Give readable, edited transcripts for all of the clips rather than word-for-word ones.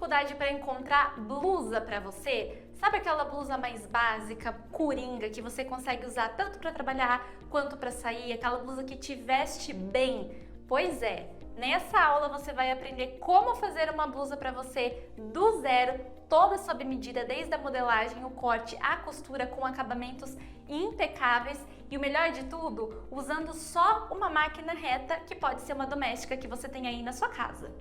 dificuldade para encontrar blusa para você? Sabe aquela blusa mais básica, coringa, que você consegue usar tanto para trabalhar quanto para sair, aquela blusa que te veste bem? Pois é, nessa aula você vai aprender como fazer uma blusa para você do zero, toda sob medida, desde a modelagem, o corte, a costura, com acabamentos impecáveis e o melhor de tudo, usando só uma máquina reta, que pode ser uma doméstica que você tem aí na sua casa.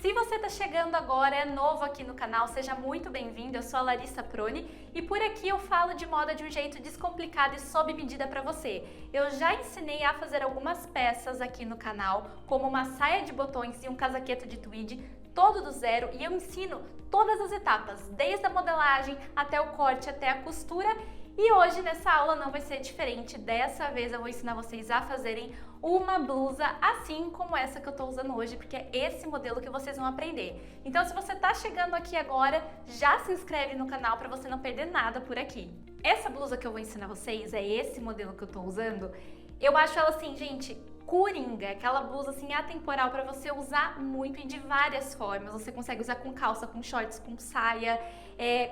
Se você está chegando agora, é novo aqui no canal, seja muito bem-vindo, eu sou a Larissa Prone e por aqui eu falo de moda de um jeito descomplicado e sob medida para você. Eu já ensinei a fazer algumas peças aqui no canal, como uma saia de botões e um casaqueto de tweed, todo do zero, e eu ensino todas as etapas, desde a modelagem até o corte, até a costura. E hoje nessa aula não vai ser diferente, dessa vez eu vou ensinar vocês a fazerem uma blusa assim como essa que eu tô usando hoje, porque é esse modelo que vocês vão aprender. Então se você tá chegando aqui agora, já se inscreve no canal para você não perder nada por aqui. Essa blusa que eu vou ensinar vocês, é esse modelo que eu tô usando, eu acho ela assim, gente, coringa, aquela blusa assim atemporal para você usar muito e de várias formas. Você consegue usar com calça, com shorts, com saia,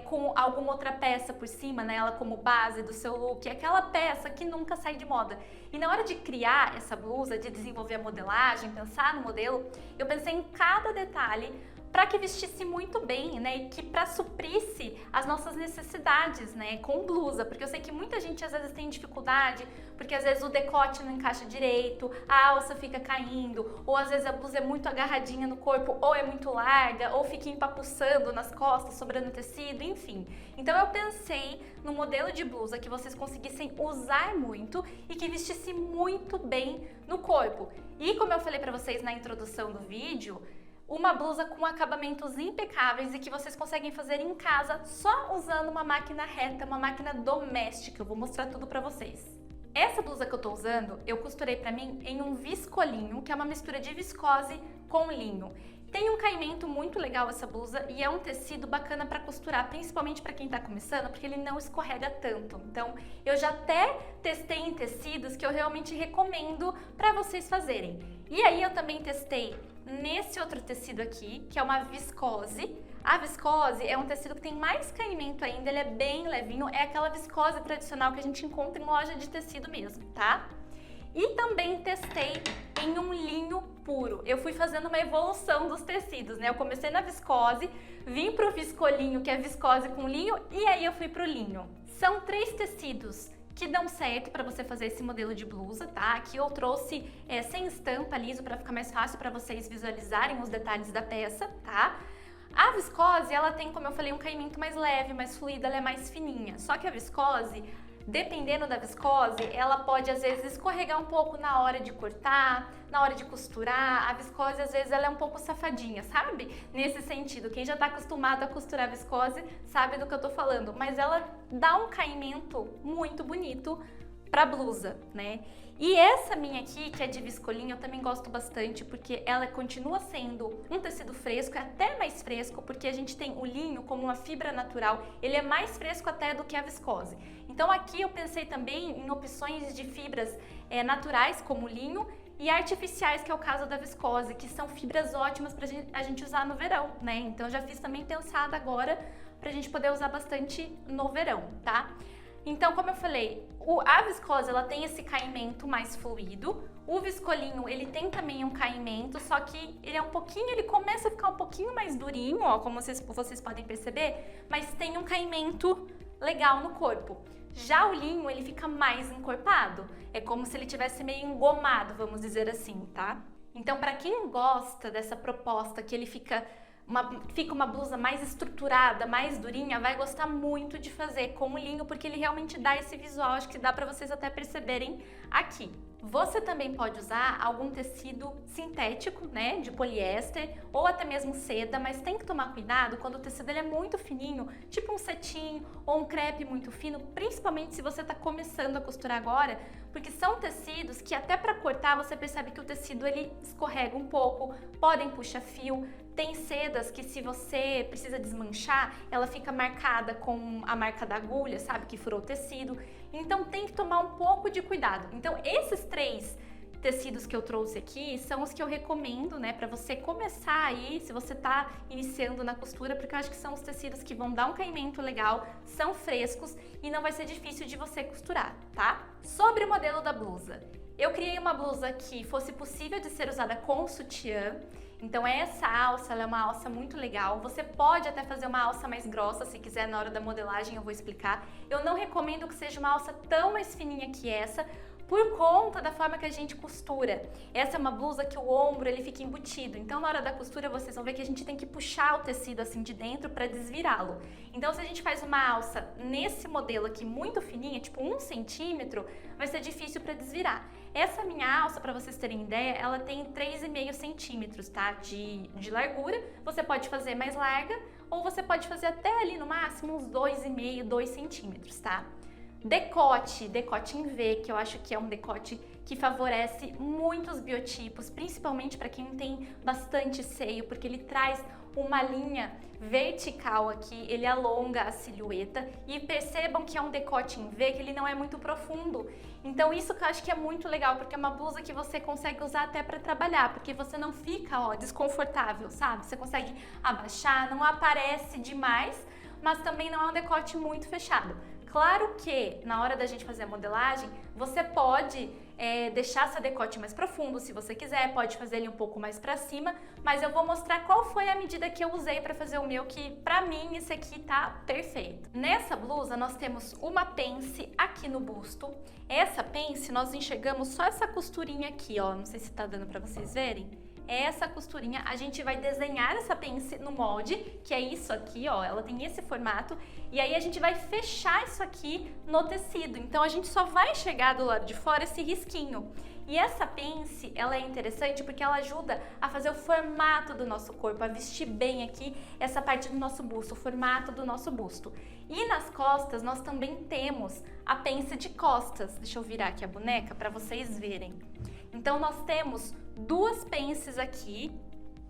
com alguma outra peça por cima, né? Ela como base do seu look, é aquela peça que nunca sai de moda. E na hora de criar essa blusa, de desenvolver a modelagem, pensar no modelo, eu pensei em cada detalhe para que vestisse muito bem, né, e que para suprisse as nossas necessidades, né, com blusa, porque eu sei que muita gente às vezes tem dificuldade, porque às vezes o decote não encaixa direito, a alça fica caindo, ou às vezes a blusa é muito agarradinha no corpo, ou é muito larga, ou fica empapuçando nas costas, sobrando tecido, enfim. Então eu pensei no modelo de blusa que vocês conseguissem usar muito e que vestisse muito bem no corpo. E como eu falei para vocês na introdução do vídeo, uma blusa com acabamentos impecáveis e que vocês conseguem fazer em casa só usando uma máquina reta, uma máquina doméstica. Eu vou mostrar tudo pra vocês. Essa blusa que eu tô usando, eu costurei pra mim em um viscolinho, que é uma mistura de viscose com linho. Tem um caimento muito legal essa blusa e é um tecido bacana para costurar, principalmente para quem tá começando, porque ele não escorrega tanto. Então, eu já até testei em tecidos que eu realmente recomendo para vocês fazerem. E aí eu também testei nesse outro tecido aqui, que é uma viscose. A viscose é um tecido que tem mais caimento ainda, ele é bem levinho, é aquela viscose tradicional que a gente encontra em loja de tecido mesmo, tá? E também testei em um linho puro. Eu fui fazendo uma evolução dos tecidos, né? Eu comecei na viscose, vim pro viscolinho, que é viscose com linho, e aí eu fui pro linho. São 3 tecidos que dão certo para você fazer esse modelo de blusa, tá? Aqui eu trouxe sem estampa, liso, para ficar mais fácil para vocês visualizarem os detalhes da peça, tá? A viscose, ela tem, como eu falei, um caimento mais leve, mais fluido, ela é mais fininha. Só que a viscose, dependendo da viscose, ela pode às vezes escorregar um pouco na hora de cortar, na hora de costurar. A viscose às vezes ela é um pouco safadinha, sabe? Nesse sentido, quem já tá acostumado a costurar viscose sabe do que eu tô falando, mas ela dá um caimento muito bonito pra blusa, né? E essa minha aqui, que é de viscolinho, eu também gosto bastante porque ela continua sendo um tecido fresco, é até mais fresco, porque a gente tem o linho como uma fibra natural, ele é mais fresco até do que a viscose. Então aqui eu pensei também em opções de fibras naturais, como o linho, e artificiais, que é o caso da viscose, que são fibras ótimas pra gente usar no verão, né? Então eu já fiz também pensada agora pra gente poder usar bastante no verão, tá? Então, como eu falei, a viscose ela tem esse caimento mais fluido, o viscolinho ele tem também um caimento, só que ele começa a ficar um pouquinho mais durinho, ó, como vocês podem perceber, mas tem um caimento legal no corpo. Já o linho, ele fica mais encorpado, é como se ele tivesse meio engomado, vamos dizer assim, tá? Então, para quem gosta dessa proposta que ele fica uma blusa mais estruturada, mais durinha, vai gostar muito de fazer com o linho, porque ele realmente dá esse visual, acho que dá pra vocês até perceberem aqui. Você também pode usar algum tecido sintético, né, de poliéster ou até mesmo seda, mas tem que tomar cuidado quando o tecido ele é muito fininho, tipo um cetim ou um crepe muito fino, principalmente se você está começando a costurar agora, porque são tecidos que até para cortar você percebe que o tecido ele escorrega um pouco, podem puxar fio. Tem sedas que se você precisa desmanchar, ela fica marcada com a marca da agulha, sabe, que furou o tecido. Então tem que tomar um pouco de cuidado. Então esses 3 tecidos que eu trouxe aqui são os que eu recomendo, né, para você começar aí, se você tá iniciando na costura, porque eu acho que são os tecidos que vão dar um caimento legal, são frescos e não vai ser difícil de você costurar, tá? Sobre o modelo da blusa. Eu criei uma blusa que fosse possível de ser usada com sutiã. Então essa alça, ela é uma alça muito legal. Você pode até fazer uma alça mais grossa, se quiser, na hora da modelagem eu vou explicar. Eu não recomendo que seja uma alça tão mais fininha que essa, por conta da forma que a gente costura. Essa é uma blusa que o ombro ele fica embutido, então na hora da costura vocês vão ver que a gente tem que puxar o tecido assim de dentro para desvirá-lo. Então se a gente faz uma alça nesse modelo aqui muito fininha, tipo 1 centímetro, vai ser difícil para desvirar. Essa minha alça, para vocês terem ideia, ela tem 3,5 centímetros, tá? De largura. Você pode fazer mais larga ou você pode fazer até ali no máximo uns 2,5, 2 centímetros, tá? Decote em V, que eu acho que é um decote que favorece muitos biotipos, principalmente para quem tem bastante seio, porque ele traz uma linha vertical aqui, ele alonga a silhueta e percebam que é um decote em V, que ele não é muito profundo. Então isso que eu acho que é muito legal, porque é uma blusa que você consegue usar até para trabalhar, porque você não fica, ó, desconfortável, sabe? Você consegue abaixar, não aparece demais, mas também não é um decote muito fechado. Claro que na hora da gente fazer a modelagem, você pode deixar seu decote mais profundo, se você quiser, pode fazer ele um pouco mais pra cima, mas eu vou mostrar qual foi a medida que eu usei pra fazer o meu, que pra mim esse aqui tá perfeito. Nessa blusa nós temos uma pence aqui no busto. Essa pence nós enxergamos só essa costurinha aqui, ó, não sei se tá dando pra vocês verem. Essa costurinha, a gente vai desenhar essa pence no molde, que é isso aqui, ó, ela tem esse formato, e aí a gente vai fechar isso aqui no tecido, então a gente só vai enxergar do lado de fora esse risquinho. E essa pence, ela é interessante porque ela ajuda a fazer o formato do nosso corpo, a vestir bem aqui essa parte do nosso busto, o formato do nosso busto. E nas costas nós também temos a pence de costas, deixa eu virar aqui a boneca para vocês verem. Então nós temos 2 pences aqui,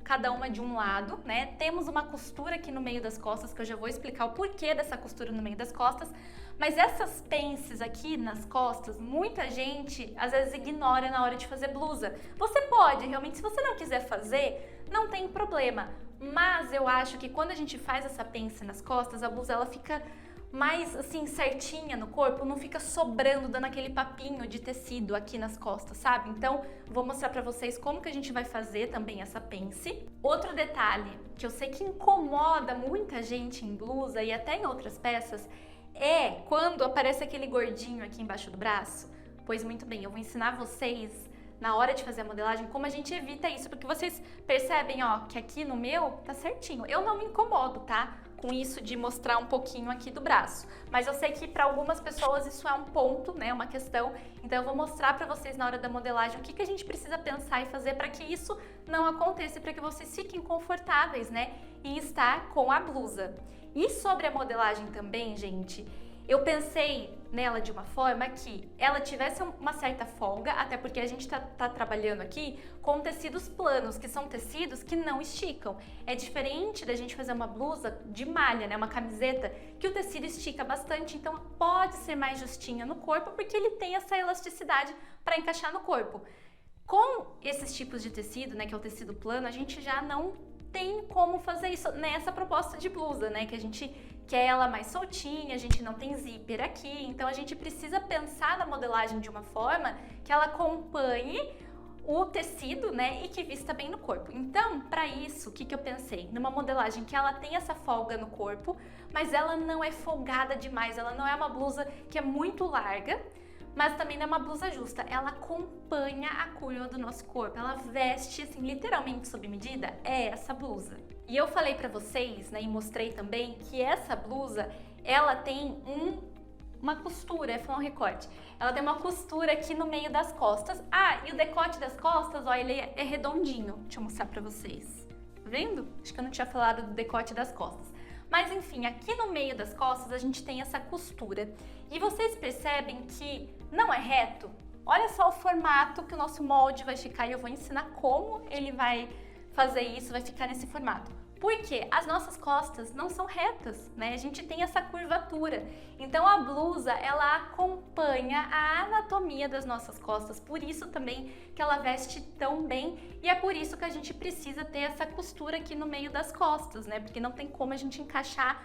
cada uma de um lado, né? Temos uma costura aqui no meio das costas, que eu já vou explicar o porquê dessa costura no meio das costas, mas essas pences aqui nas costas, muita gente às vezes ignora na hora de fazer blusa. Você pode, realmente, se você não quiser fazer, não tem problema, mas eu acho que quando a gente faz essa pence nas costas, a blusa ela fica mais assim certinha no corpo, não fica sobrando, dando aquele papinho de tecido aqui nas costas, sabe? Então, vou mostrar pra vocês como que a gente vai fazer também essa pence. Outro detalhe que eu sei que incomoda muita gente em blusa e até em outras peças é quando aparece aquele gordinho aqui embaixo do braço. Pois muito bem, eu vou ensinar vocês na hora de fazer a modelagem como a gente evita isso, porque vocês percebem, ó, que aqui no meu tá certinho. Eu não me incomodo, tá? Com isso de mostrar um pouquinho aqui do braço, mas eu sei que para algumas pessoas isso é um ponto, né, uma questão, então eu vou mostrar para vocês na hora da modelagem o que a gente precisa pensar e fazer para que isso não aconteça, para que vocês fiquem confortáveis, né, em estar com a blusa. E sobre a modelagem também, gente, eu pensei nela de uma forma que ela tivesse uma certa folga, até porque a gente tá trabalhando aqui com tecidos planos, que são tecidos que não esticam. É diferente da gente fazer uma blusa de malha, né, uma camiseta, que o tecido estica bastante, então pode ser mais justinha no corpo, porque ele tem essa elasticidade para encaixar no corpo. Com esses tipos de tecido, né, que é o tecido plano, a gente já não tem como fazer isso nessa proposta de blusa, né, que a gente quer ela mais soltinha, a gente não tem zíper aqui, então a gente precisa pensar na modelagem de uma forma que ela acompanhe o tecido, né, e que vista bem no corpo. Então, para isso, o que eu pensei? Numa modelagem que ela tem essa folga no corpo, mas ela não é folgada demais, ela não é uma blusa que é muito larga, mas também não é uma blusa justa, ela acompanha a curva do nosso corpo, ela veste, assim, literalmente sob medida, é essa blusa. E eu falei pra vocês, né, e mostrei também, que essa blusa, ela tem uma costura, foi um recorte. Ela tem uma costura aqui no meio das costas. Ah, e o decote das costas, ó, ele é redondinho. Deixa eu mostrar pra vocês. Tá vendo? Acho que eu não tinha falado do decote das costas. Mas enfim, aqui no meio das costas a gente tem essa costura. E vocês percebem que não é reto? Olha só o formato que o nosso molde vai ficar e eu vou ensinar como ele vai fazer isso, vai ficar nesse formato. Porque as nossas costas não são retas, né? A gente tem essa curvatura. Então a blusa, ela acompanha a anatomia das nossas costas, por isso também que ela veste tão bem e é por isso que a gente precisa ter essa costura aqui no meio das costas, né? Porque não tem como a gente encaixar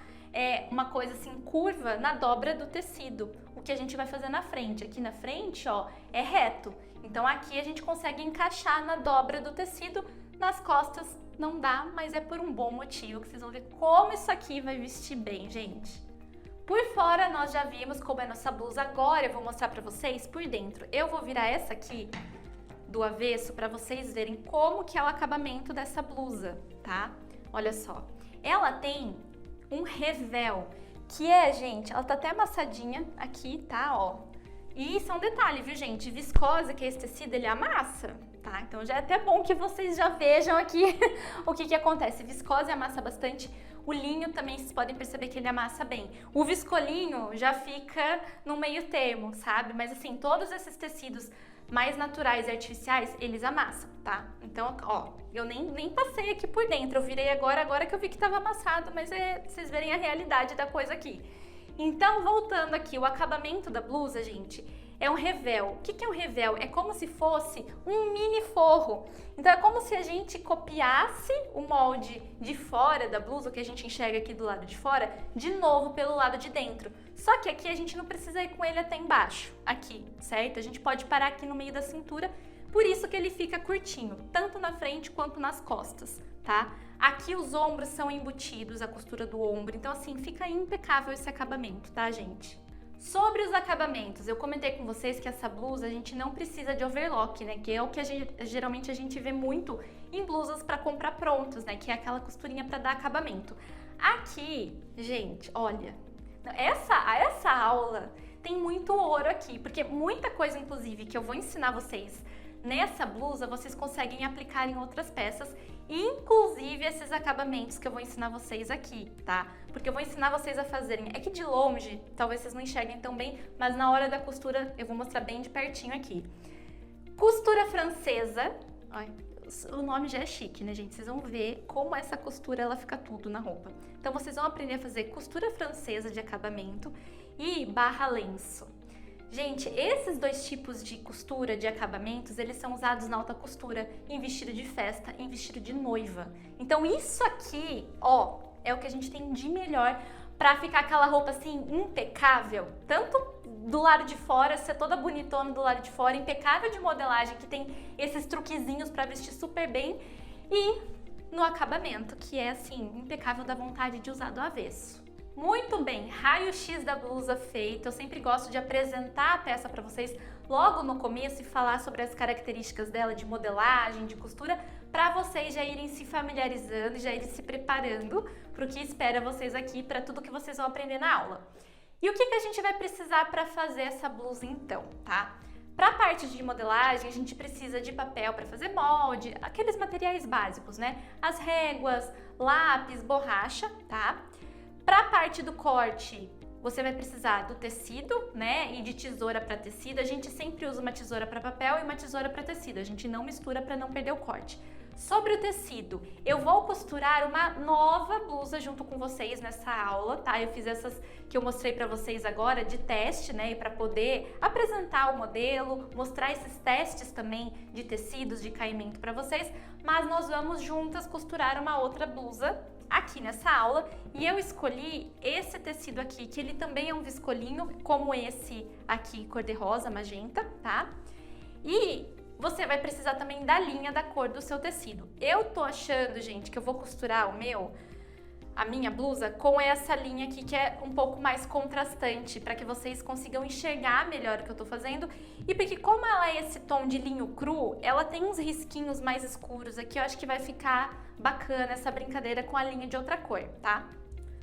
uma coisa assim curva na dobra do tecido. O que a gente vai fazer na frente? Aqui na frente, ó, é reto. Então aqui a gente consegue encaixar na dobra do tecido, nas costas não dá, mas é por um bom motivo, que vocês vão ver como isso aqui vai vestir bem, gente. Por fora nós já vimos como é nossa blusa, agora eu vou mostrar pra vocês por dentro. Eu vou virar essa aqui do avesso pra vocês verem como que é o acabamento dessa blusa, tá? Olha só, ela tem um revel, que é, gente, ela tá até amassadinha aqui, tá, ó. E isso é um detalhe, viu, gente? Viscose, que é esse tecido, ele amassa, tá? Então já é até bom que vocês já vejam aqui o que acontece. Viscose amassa bastante, o linho também vocês podem perceber que ele amassa bem. O viscolinho já fica no meio termo, sabe? Mas assim, todos esses tecidos mais naturais e artificiais, eles amassam, tá? Então, ó, eu nem passei aqui por dentro, eu virei agora que eu vi que tava amassado, mas vocês verem a realidade da coisa aqui. Então, voltando aqui, o acabamento da blusa, gente, é um revel. O que é um revel? É como se fosse um mini forro. Então, é como se a gente copiasse o molde de fora da blusa, o que a gente enxerga aqui do lado de fora, de novo pelo lado de dentro. Só que aqui a gente não precisa ir com ele até embaixo, aqui, certo? A gente pode parar aqui no meio da cintura, por isso que ele fica curtinho, tanto na frente quanto nas costas, tá? Aqui os ombros são embutidos, a costura do ombro, então assim, fica impecável esse acabamento, tá, gente? Sobre os acabamentos, eu comentei com vocês que essa blusa a gente não precisa de overlock, né? Que é o que geralmente a gente vê muito em blusas para comprar prontos, né? Que é aquela costurinha para dar acabamento. Aqui, gente, olha, essa aula tem muito ouro aqui, porque muita coisa, inclusive, que eu vou ensinar vocês nessa blusa, vocês conseguem aplicar em outras peças, inclusive esses acabamentos que eu vou ensinar vocês aqui, tá? Porque eu vou ensinar vocês a fazerem, é que de longe, talvez vocês não enxerguem tão bem, mas na hora da costura eu vou mostrar bem de pertinho aqui. Costura francesa, ai, o nome já é chique, né, gente? Vocês vão ver como essa costura, ela fica tudo na roupa. Então vocês vão aprender a fazer costura francesa de acabamento e barra lenço. Gente, esses dois tipos de costura, de acabamentos, eles são usados na alta costura, em vestido de festa, em vestido de noiva. Então isso aqui, ó, é o que a gente tem de melhor pra ficar aquela roupa assim, impecável. Tanto do lado de fora, ser toda bonitona do lado de fora, impecável de modelagem, que tem esses truquezinhos pra vestir super bem. E no acabamento, que é assim, impecável, da vontade de usar do avesso. Muito bem, raio-x da blusa feito. Eu sempre gosto de apresentar a peça para vocês logo no começo e falar sobre as características dela de modelagem, de costura, para vocês já irem se familiarizando, já irem se preparando para o que espera vocês aqui, para tudo que vocês vão aprender na aula. E o que a gente vai precisar para fazer essa blusa então, tá? Para a parte de modelagem, a gente precisa de papel para fazer molde, aqueles materiais básicos, né? As réguas, lápis, borracha, tá? Para a parte do corte, você vai precisar do tecido, né, e de tesoura para tecido. A gente sempre usa uma tesoura para papel e uma tesoura para tecido. A gente não mistura para não perder o corte. Sobre o tecido, eu vou costurar uma nova blusa junto com vocês nessa aula, tá? Eu fiz essas que eu mostrei para vocês agora de teste, né, para poder apresentar o modelo, mostrar esses testes também de tecidos, de caimento para vocês. Mas nós vamos juntas costurar uma outra blusa aqui nessa aula, e eu escolhi esse tecido aqui, que ele também é um viscolinho, como esse aqui, cor-de-rosa, magenta, tá? E você vai precisar também da linha da cor do seu tecido. Eu tô achando, gente, que eu vou costurar a minha blusa com essa linha aqui, que é um pouco mais contrastante, para que vocês consigam enxergar melhor o que eu tô fazendo. E porque como ela é esse tom de linho cru, ela tem uns risquinhos mais escuros aqui, eu acho que vai ficar bacana essa brincadeira com a linha de outra cor, tá?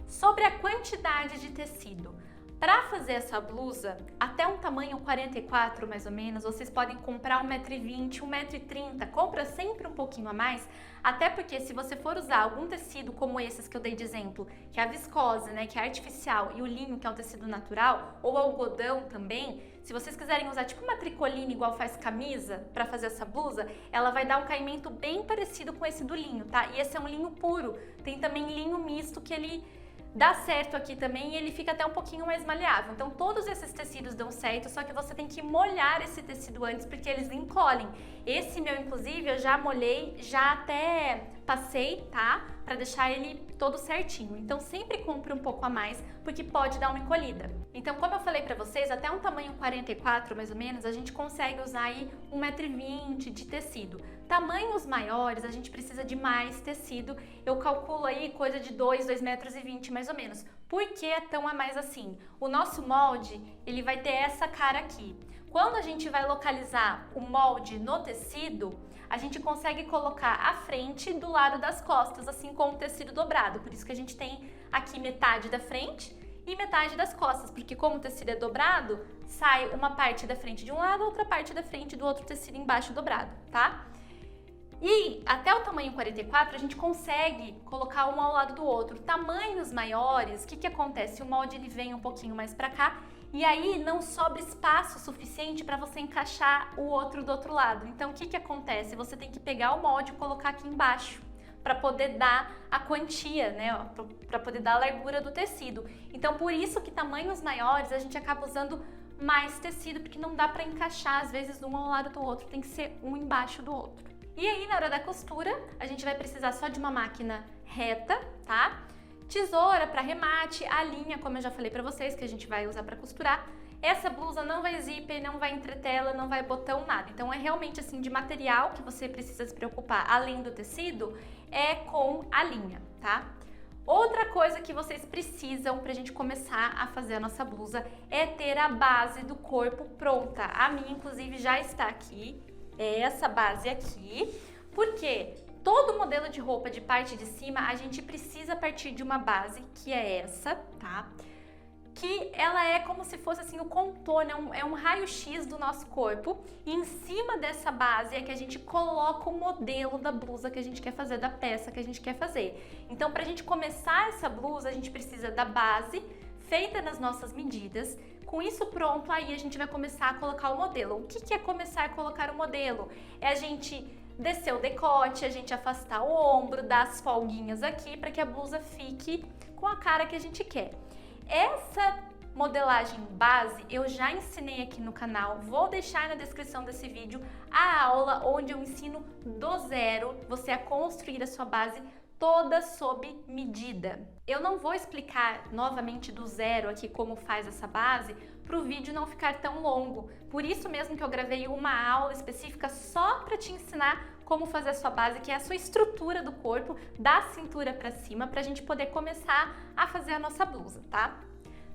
Sobre a quantidade de tecido. Para fazer essa blusa, até um tamanho 44 mais ou menos, vocês podem comprar 1,20 m, 1,30 m, compra sempre um pouquinho a mais, até porque se você for usar algum tecido como esses que eu dei de exemplo, que é a viscose, né, que é artificial, e o linho, que é um tecido natural, ou algodão também, se vocês quiserem usar tipo uma tricoline igual faz camisa para fazer essa blusa, ela vai dar um caimento bem parecido com esse do linho, tá? E esse é um linho puro, tem também linho misto que ele dá certo aqui também e ele fica até um pouquinho mais maleável. Então todos esses tecidos dão certo, só que você tem que molhar esse tecido antes porque eles encolhem. Esse meu, inclusive, eu já molhei, já até passei, tá? Pra deixar ele todo certinho. Então sempre compre um pouco a mais, porque pode dar uma encolhida. Então, como eu falei pra vocês, até um tamanho 44 mais ou menos, a gente consegue usar aí 1,20 m de tecido. Tamanhos maiores, a gente precisa de mais tecido. Eu calculo aí coisa de 2,20 m mais ou menos. Por que é tão a mais assim? O nosso molde, ele vai ter essa cara aqui. Quando a gente vai localizar o molde no tecido, a gente consegue colocar a frente do lado das costas, assim como o tecido dobrado. Por isso que a gente tem aqui metade da frente e metade das costas, porque como o tecido é dobrado, sai uma parte da frente de um lado, outra parte da frente do outro tecido embaixo dobrado, tá? E até o tamanho 44 a gente consegue colocar um ao lado do outro. Tamanhos maiores, o que acontece? O molde ele vem um pouquinho mais pra cá e aí não sobra espaço suficiente para você encaixar o outro do outro lado. Então o que acontece? Você tem que pegar o molde e colocar aqui embaixo para poder dar a quantia, né? Para poder dar a largura do tecido. Então por isso que tamanhos maiores a gente acaba usando mais tecido, porque não dá para encaixar às vezes um ao lado do outro, tem que ser um embaixo do outro. E aí, na hora da costura, a gente vai precisar só de uma máquina reta, tá? Tesoura para remate, a linha, como eu já falei pra vocês, que a gente vai usar para costurar. Essa blusa não vai zíper, não vai entretela, não vai botão, nada. Então é realmente assim, de material que você precisa se preocupar, além do tecido, é com a linha, tá? Outra coisa que vocês precisam pra gente começar a fazer a nossa blusa é ter a base do corpo pronta. A minha, inclusive, já está aqui. É essa base aqui, porque todo modelo de roupa de parte de cima a gente precisa partir de uma base, que é essa, tá? Que ela é como se fosse assim o contorno, é um raio-x do nosso corpo, e em cima dessa base é que a gente coloca o modelo da blusa que a gente quer fazer, da peça que a gente quer fazer. Então, pra gente começar essa blusa, a gente precisa da base feita nas nossas medidas. Com isso pronto, aí a gente vai começar a colocar o modelo. O que é começar a colocar o modelo? É a gente descer o decote, a gente afastar o ombro, dar as folguinhas aqui para que a blusa fique com a cara que a gente quer. Essa modelagem base eu já ensinei aqui no canal, vou deixar na descrição desse vídeo a aula onde eu ensino do zero você a construir a sua base toda sob medida. Eu não vou explicar novamente do zero aqui como faz essa base para o vídeo não ficar tão longo. Por isso mesmo que eu gravei uma aula específica só para te ensinar como fazer a sua base, que é a sua estrutura do corpo, da cintura para cima, para a gente poder começar a fazer a nossa blusa, tá?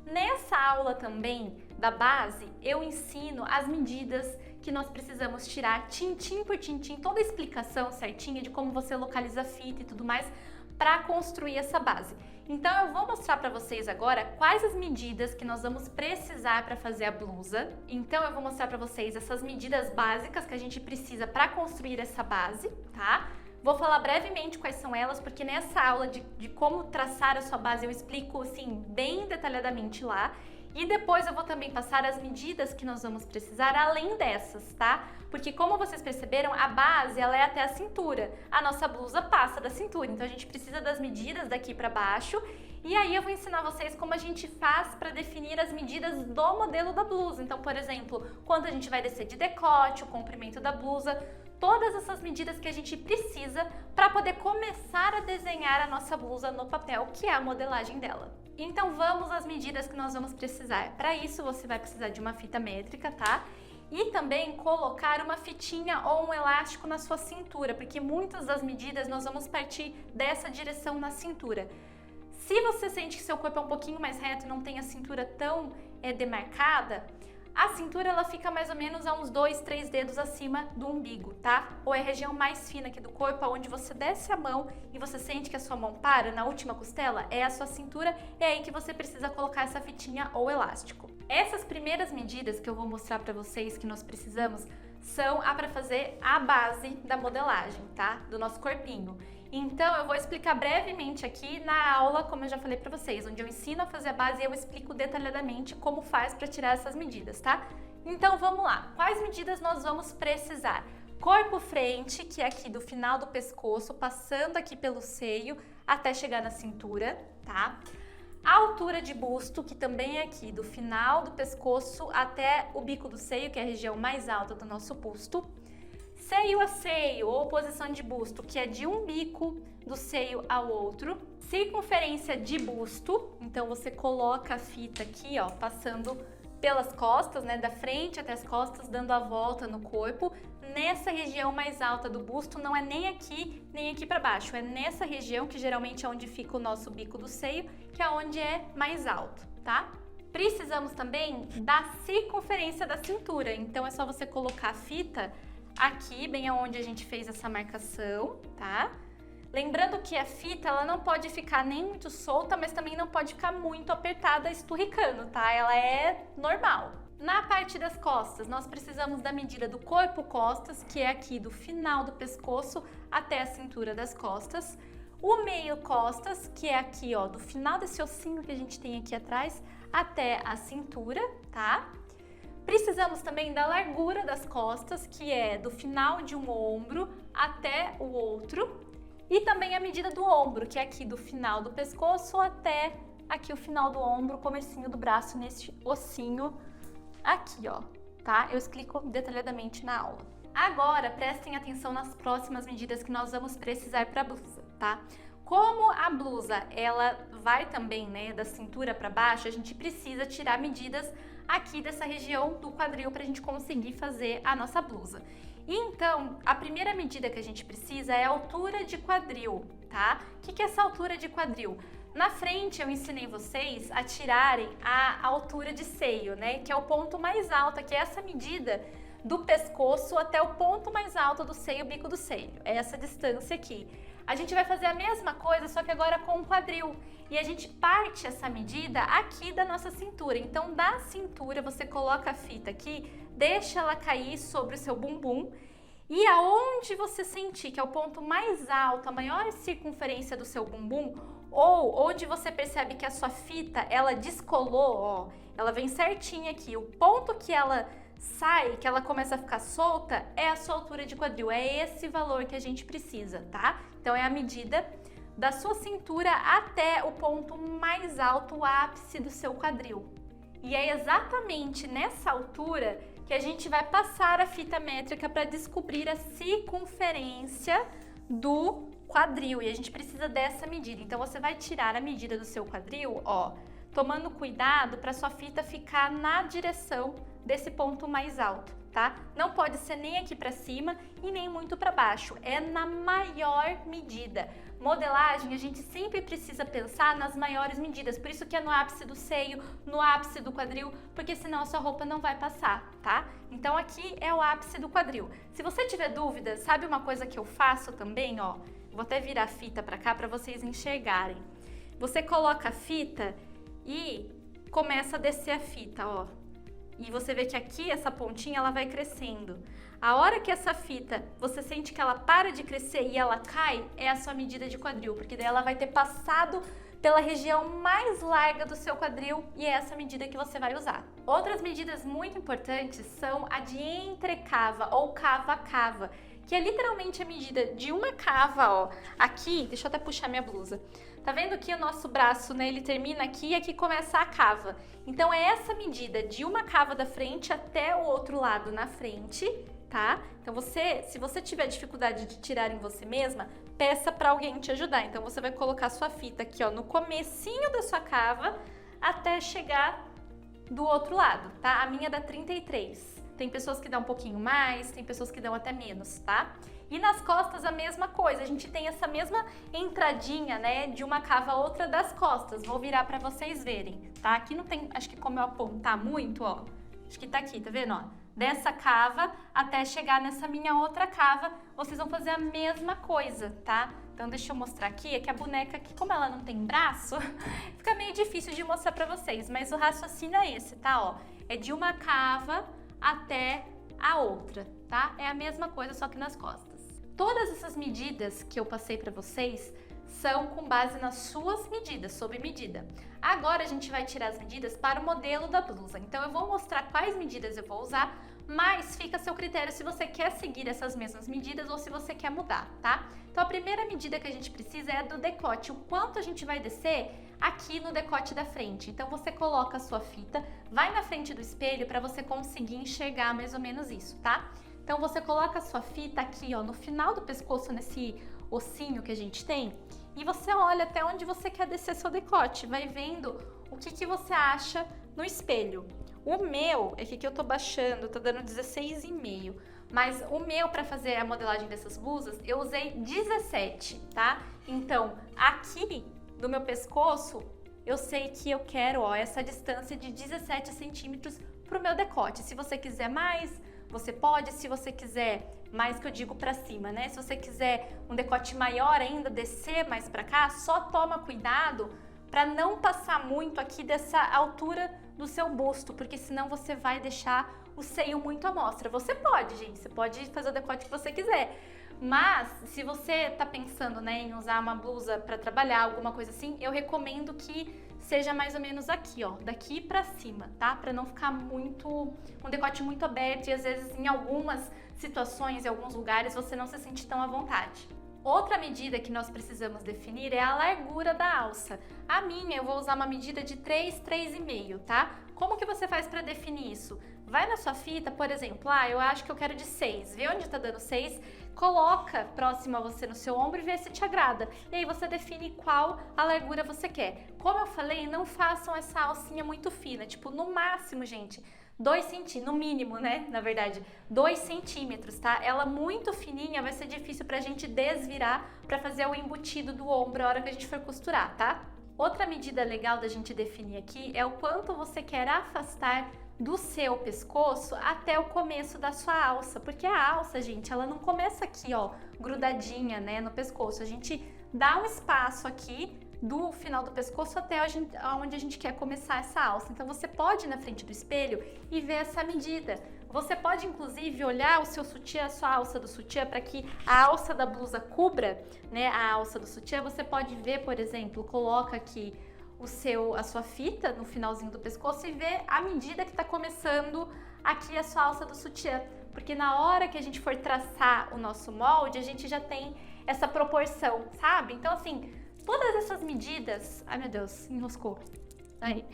Nessa aula também da base, eu ensino as medidas que nós precisamos tirar, tintim por tintim, toda a explicação certinha de como você localiza a fita e tudo mais para construir essa base. Então eu vou mostrar para vocês agora quais as medidas que nós vamos precisar para fazer a blusa. Então eu vou mostrar para vocês essas medidas básicas que a gente precisa para construir essa base, tá? Vou falar brevemente quais são elas, porque nessa aula de como traçar a sua base eu explico assim bem detalhadamente lá. E depois eu vou também passar as medidas que nós vamos precisar além dessas, tá? Porque como vocês perceberam, a base ela é até a cintura. A nossa blusa passa da cintura, então a gente precisa das medidas daqui para baixo. E aí eu vou ensinar vocês como a gente faz para definir as medidas do modelo da blusa. Então, por exemplo, quando a gente vai descer de decote, o comprimento da blusa, todas essas medidas que a gente precisa para poder começar a desenhar a nossa blusa no papel, que é a modelagem dela. Então vamos às medidas que nós vamos precisar. Para isso você vai precisar de uma fita métrica, tá? E também colocar uma fitinha ou um elástico na sua cintura, porque muitas das medidas nós vamos partir dessa direção na cintura. Se você sente que seu corpo é um pouquinho mais reto e não tem a cintura tão demarcada, A cintura ela fica mais ou menos a uns 2, 3 dedos acima do umbigo, tá? Ou é a região mais fina aqui do corpo, onde você desce a mão e você sente que a sua mão para na última costela, é a sua cintura, é aí que você precisa colocar essa fitinha ou elástico. Essas primeiras medidas que eu vou mostrar pra vocês que nós precisamos são para fazer a base da modelagem, tá? Do nosso corpinho. Então, eu vou explicar brevemente aqui na aula, como eu já falei pra vocês, onde eu ensino a fazer a base e eu explico detalhadamente como faz para tirar essas medidas, tá? Então, vamos lá. Quais medidas nós vamos precisar? Corpo frente, que é aqui do final do pescoço, passando aqui pelo seio até chegar na cintura, tá? A altura de busto, que também é aqui do final do pescoço até o bico do seio, que é a região mais alta do nosso busto. Seio a seio, ou posição de busto, que é de um bico do seio ao outro. Circunferência de busto, então você coloca a fita aqui, ó, passando pelas costas, né, da frente até as costas, dando a volta no corpo. Nessa região mais alta do busto, não é nem aqui para baixo, é nessa região que geralmente é onde fica o nosso bico do seio, que é onde é mais alto, tá? Precisamos também da circunferência da cintura, então é só você colocar a fita aqui, bem aonde a gente fez essa marcação, tá? Lembrando que a fita, ela não pode ficar nem muito solta, mas também não pode ficar muito apertada, esturricando, tá? Ela é normal. Na parte das costas, nós precisamos da medida do corpo costas, que é aqui do final do pescoço até a cintura das costas. O meio costas, que é aqui, ó, do final desse ossinho que a gente tem aqui atrás até a cintura, tá? Precisamos também da largura das costas, que é do final de um ombro até o outro. E também a medida do ombro, que é aqui do final do pescoço até aqui o final do ombro, o comecinho do braço, nesse ossinho aqui, ó, tá? Eu explico detalhadamente na aula. Agora, prestem atenção nas próximas medidas que nós vamos precisar para a blusa, tá? Como a blusa, ela vai também, né, da cintura para baixo, a gente precisa tirar medidas aqui dessa região do quadril para a gente conseguir fazer a nossa blusa. Então, a primeira medida que a gente precisa é a altura de quadril, tá? O que é essa altura de quadril? Na frente eu ensinei vocês a tirarem a altura de seio, né? Que é o ponto mais alto, que é essa medida do pescoço até o ponto mais alto do seio, bico do seio. É essa distância aqui. A gente vai fazer a mesma coisa, só que agora com o quadril. E a gente parte essa medida aqui da nossa cintura. Então, da cintura, você coloca a fita aqui, deixa ela cair sobre o seu bumbum. E aonde você sentir que é o ponto mais alto, a maior circunferência do seu bumbum, ou onde você percebe que a sua fita, ela descolou, ó, ela vem certinha aqui. O ponto que ela sai, que ela começa a ficar solta, é a sua altura de quadril. É esse valor que a gente precisa, tá? Então, é a medida da sua cintura até o ponto mais alto, o ápice do seu quadril. E é exatamente nessa altura que a gente vai passar a fita métrica para descobrir a circunferência do quadril. E a gente precisa dessa medida. Então, você vai tirar a medida do seu quadril, ó, tomando cuidado para sua fita ficar na direção desse ponto mais alto, tá? Não pode ser nem aqui para cima e nem muito para baixo, é na maior medida. Modelagem, a gente sempre precisa pensar nas maiores medidas, por isso que é no ápice do seio, no ápice do quadril, porque senão a sua roupa não vai passar, tá? Então aqui é o ápice do quadril. Se você tiver dúvida, sabe uma coisa que eu faço também, ó? Vou até virar a fita para cá para vocês enxergarem. Você coloca a fita e começa a descer a fita, ó. E você vê que aqui essa pontinha ela vai crescendo. A hora que essa fita, você sente que ela para de crescer e ela cai, é a sua medida de quadril, porque daí ela vai ter passado pela região mais larga do seu quadril e é essa medida que você vai usar. Outras medidas muito importantes são a de entrecava ou cava-cava, que é literalmente a medida de uma cava, ó. Aqui, deixa eu até puxar minha blusa. Tá vendo que o nosso braço, né, ele termina aqui e aqui começa a cava. Então, é essa medida de uma cava da frente até o outro lado na frente, tá? Então, se você tiver dificuldade de tirar em você mesma, peça para alguém te ajudar. Então, você vai colocar sua fita aqui, ó, no comecinho da sua cava até chegar do outro lado, tá? A minha dá 33. Tem pessoas que dão um pouquinho mais, tem pessoas que dão até menos, tá? E nas costas a mesma coisa, a gente tem essa mesma entradinha, né, de uma cava a outra das costas. Vou virar pra vocês verem, tá? Aqui não tem, acho que como eu apontar muito, ó, acho que tá aqui, tá vendo, ó? Dessa cava até chegar nessa minha outra cava, vocês vão fazer a mesma coisa, tá? Então deixa eu mostrar aqui, é que a boneca aqui, como ela não tem braço, fica meio difícil de mostrar pra vocês, mas o raciocínio é esse, tá, ó? É de uma cava até a outra, tá? É a mesma coisa, só que nas costas. Todas essas medidas que eu passei pra vocês são com base nas suas medidas, sob medida. Agora a gente vai tirar as medidas para o modelo da blusa. Então eu vou mostrar quais medidas eu vou usar, mas fica a seu critério se você quer seguir essas mesmas medidas ou se você quer mudar, tá? Então a primeira medida que a gente precisa é a do decote, o quanto a gente vai descer aqui no decote da frente. Então você coloca a sua fita, vai na frente do espelho para você conseguir enxergar mais ou menos isso, tá? Então você coloca a sua fita aqui, ó, no final do pescoço, nesse ossinho que a gente tem, e você olha até onde você quer descer seu decote, vai vendo o que você acha no espelho. O meu, é que eu tô baixando, tô dando 16,5, mas o meu para fazer a modelagem dessas blusas, eu usei 17, tá? Então, aqui do meu pescoço, eu sei que eu quero, ó, essa distância de 17 centímetros pro meu decote. Se você quiser mais, você pode, se você quiser mais, que eu digo pra cima, né? Se você quiser um decote maior ainda, descer mais pra cá, só toma cuidado pra não passar muito aqui dessa altura do seu busto, porque senão você vai deixar o seio muito à mostra. Você pode, gente, você pode fazer o decote que você quiser, mas se você tá pensando, né, em usar uma blusa pra trabalhar, alguma coisa assim, eu recomendo que seja mais ou menos aqui, ó, daqui pra cima, tá? Pra não ficar muito, um decote muito aberto e às vezes em algumas situações, em alguns lugares, você não se sente tão à vontade. Outra medida que nós precisamos definir é a largura da alça. A minha, eu vou usar uma medida de 3, 3,5, tá? Como que você faz para definir isso? Vai na sua fita, por exemplo, eu acho que eu quero de 6, vê onde tá dando 6, coloca próximo a você no seu ombro e vê se te agrada. E aí você define qual a largura você quer. Como eu falei, não façam essa alcinha muito fina, tipo, no máximo, gente, 2 centímetros, no mínimo, né, na verdade, 2 centímetros, tá? Ela muito fininha vai ser difícil pra gente desvirar pra fazer o embutido do ombro a hora que a gente for costurar, tá? Outra medida legal da gente definir aqui é o quanto você quer afastar do seu pescoço até o começo da sua alça, porque a alça, gente, ela não começa aqui, ó, grudadinha, né, no pescoço. A gente dá um espaço aqui do final do pescoço até onde a gente quer começar essa alça. Então você pode ir na frente do espelho e ver essa medida. Você pode inclusive olhar o seu sutiã, a sua alça do sutiã, para que a alça da blusa cubra, né, a alça do sutiã. Você pode ver, por exemplo, coloca aqui a sua fita no finalzinho do pescoço e ver a medida que está começando aqui a sua alça do sutiã. Porque na hora que a gente for traçar o nosso molde, a gente já tem essa proporção, sabe? Então assim, todas essas medidas... Ai, meu Deus, enroscou. Aí.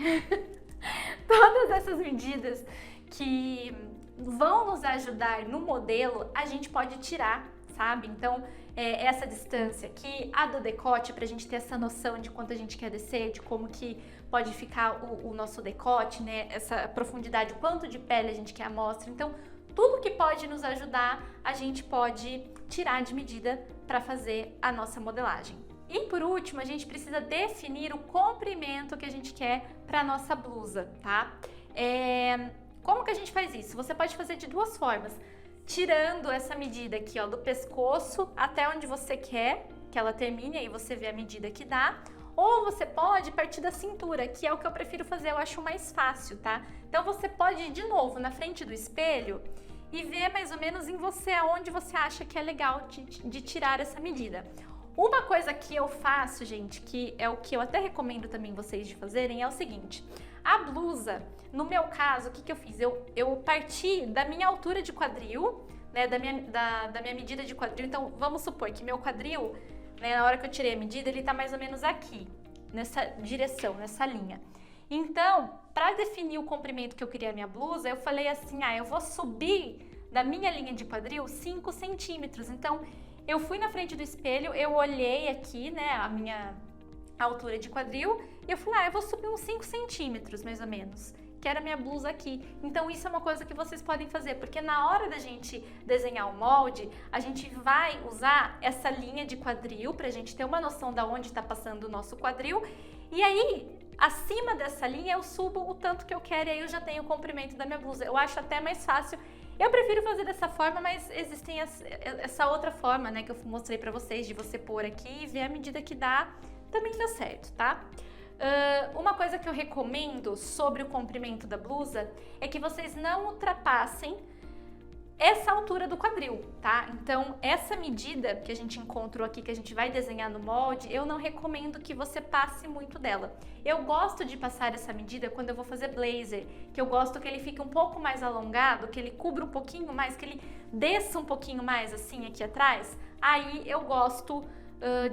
Todas essas medidas que vão nos ajudar no modelo, a gente pode tirar, sabe? Então, essa distância aqui, a do decote, pra gente ter essa noção de quanto a gente quer descer, de como que pode ficar o nosso decote, né? Essa profundidade, o quanto de pele a gente quer a amostra. Então, tudo que pode nos ajudar, a gente pode tirar de medida para fazer a nossa modelagem. E por último, a gente precisa definir o comprimento que a gente quer para nossa blusa, tá? Como que a gente faz isso? Você pode fazer de duas formas. Tirando essa medida aqui, ó, do pescoço até onde você quer que ela termine, aí você vê a medida que dá. Ou você pode partir da cintura, que é o que eu prefiro fazer, eu acho mais fácil, tá? Então você pode ir de novo na frente do espelho e ver mais ou menos em você aonde você acha que é legal de tirar essa medida. Uma coisa que eu faço, gente, que é o que eu até recomendo também vocês de fazerem, é o seguinte. A blusa, no meu caso, o que eu fiz? Eu parti da minha altura de quadril, né, da minha medida de quadril. Então, vamos supor que meu quadril, né, na hora que eu tirei a medida, ele tá mais ou menos aqui, nessa direção, nessa linha. Então, para definir o comprimento que eu queria a minha blusa, eu falei assim, eu vou subir da minha linha de quadril 5 centímetros. Então, eu fui na frente do espelho, eu olhei aqui, né, a minha altura de quadril, e eu falei, eu vou subir uns 5 centímetros, mais ou menos, que era a minha blusa aqui. Então isso é uma coisa que vocês podem fazer, porque na hora da gente desenhar o molde, a gente vai usar essa linha de quadril, pra gente ter uma noção de onde tá passando o nosso quadril, e aí, acima dessa linha eu subo o tanto que eu quero e aí eu já tenho o comprimento da minha blusa. Eu acho até mais fácil. Eu prefiro fazer dessa forma, mas existem essa outra forma, né, que eu mostrei pra vocês, de você pôr aqui e ver a medida que dá, também dá certo, tá? Uma coisa que eu recomendo sobre o comprimento da blusa é que vocês não ultrapassem essa altura do quadril, tá? Então, essa medida que a gente encontrou aqui, que a gente vai desenhar no molde, eu não recomendo que você passe muito dela. Eu gosto de passar essa medida quando eu vou fazer blazer, que eu gosto que ele fique um pouco mais alongado, que ele cubra um pouquinho mais, que ele desça um pouquinho mais assim aqui atrás. Aí eu gosto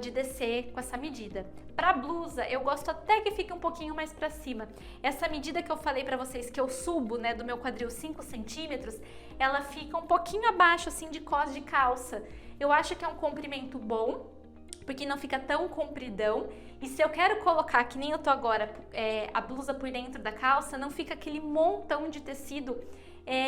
de descer com essa medida. Pra blusa, eu gosto até que fique um pouquinho mais pra cima. Essa medida que eu falei pra vocês, que eu subo, né, do meu quadril 5 centímetros, ela fica um pouquinho abaixo, assim, de cós de calça. Eu acho que é um comprimento bom, porque não fica tão compridão. E se eu quero colocar, que nem eu tô agora, a blusa por dentro da calça, não fica aquele montão de tecido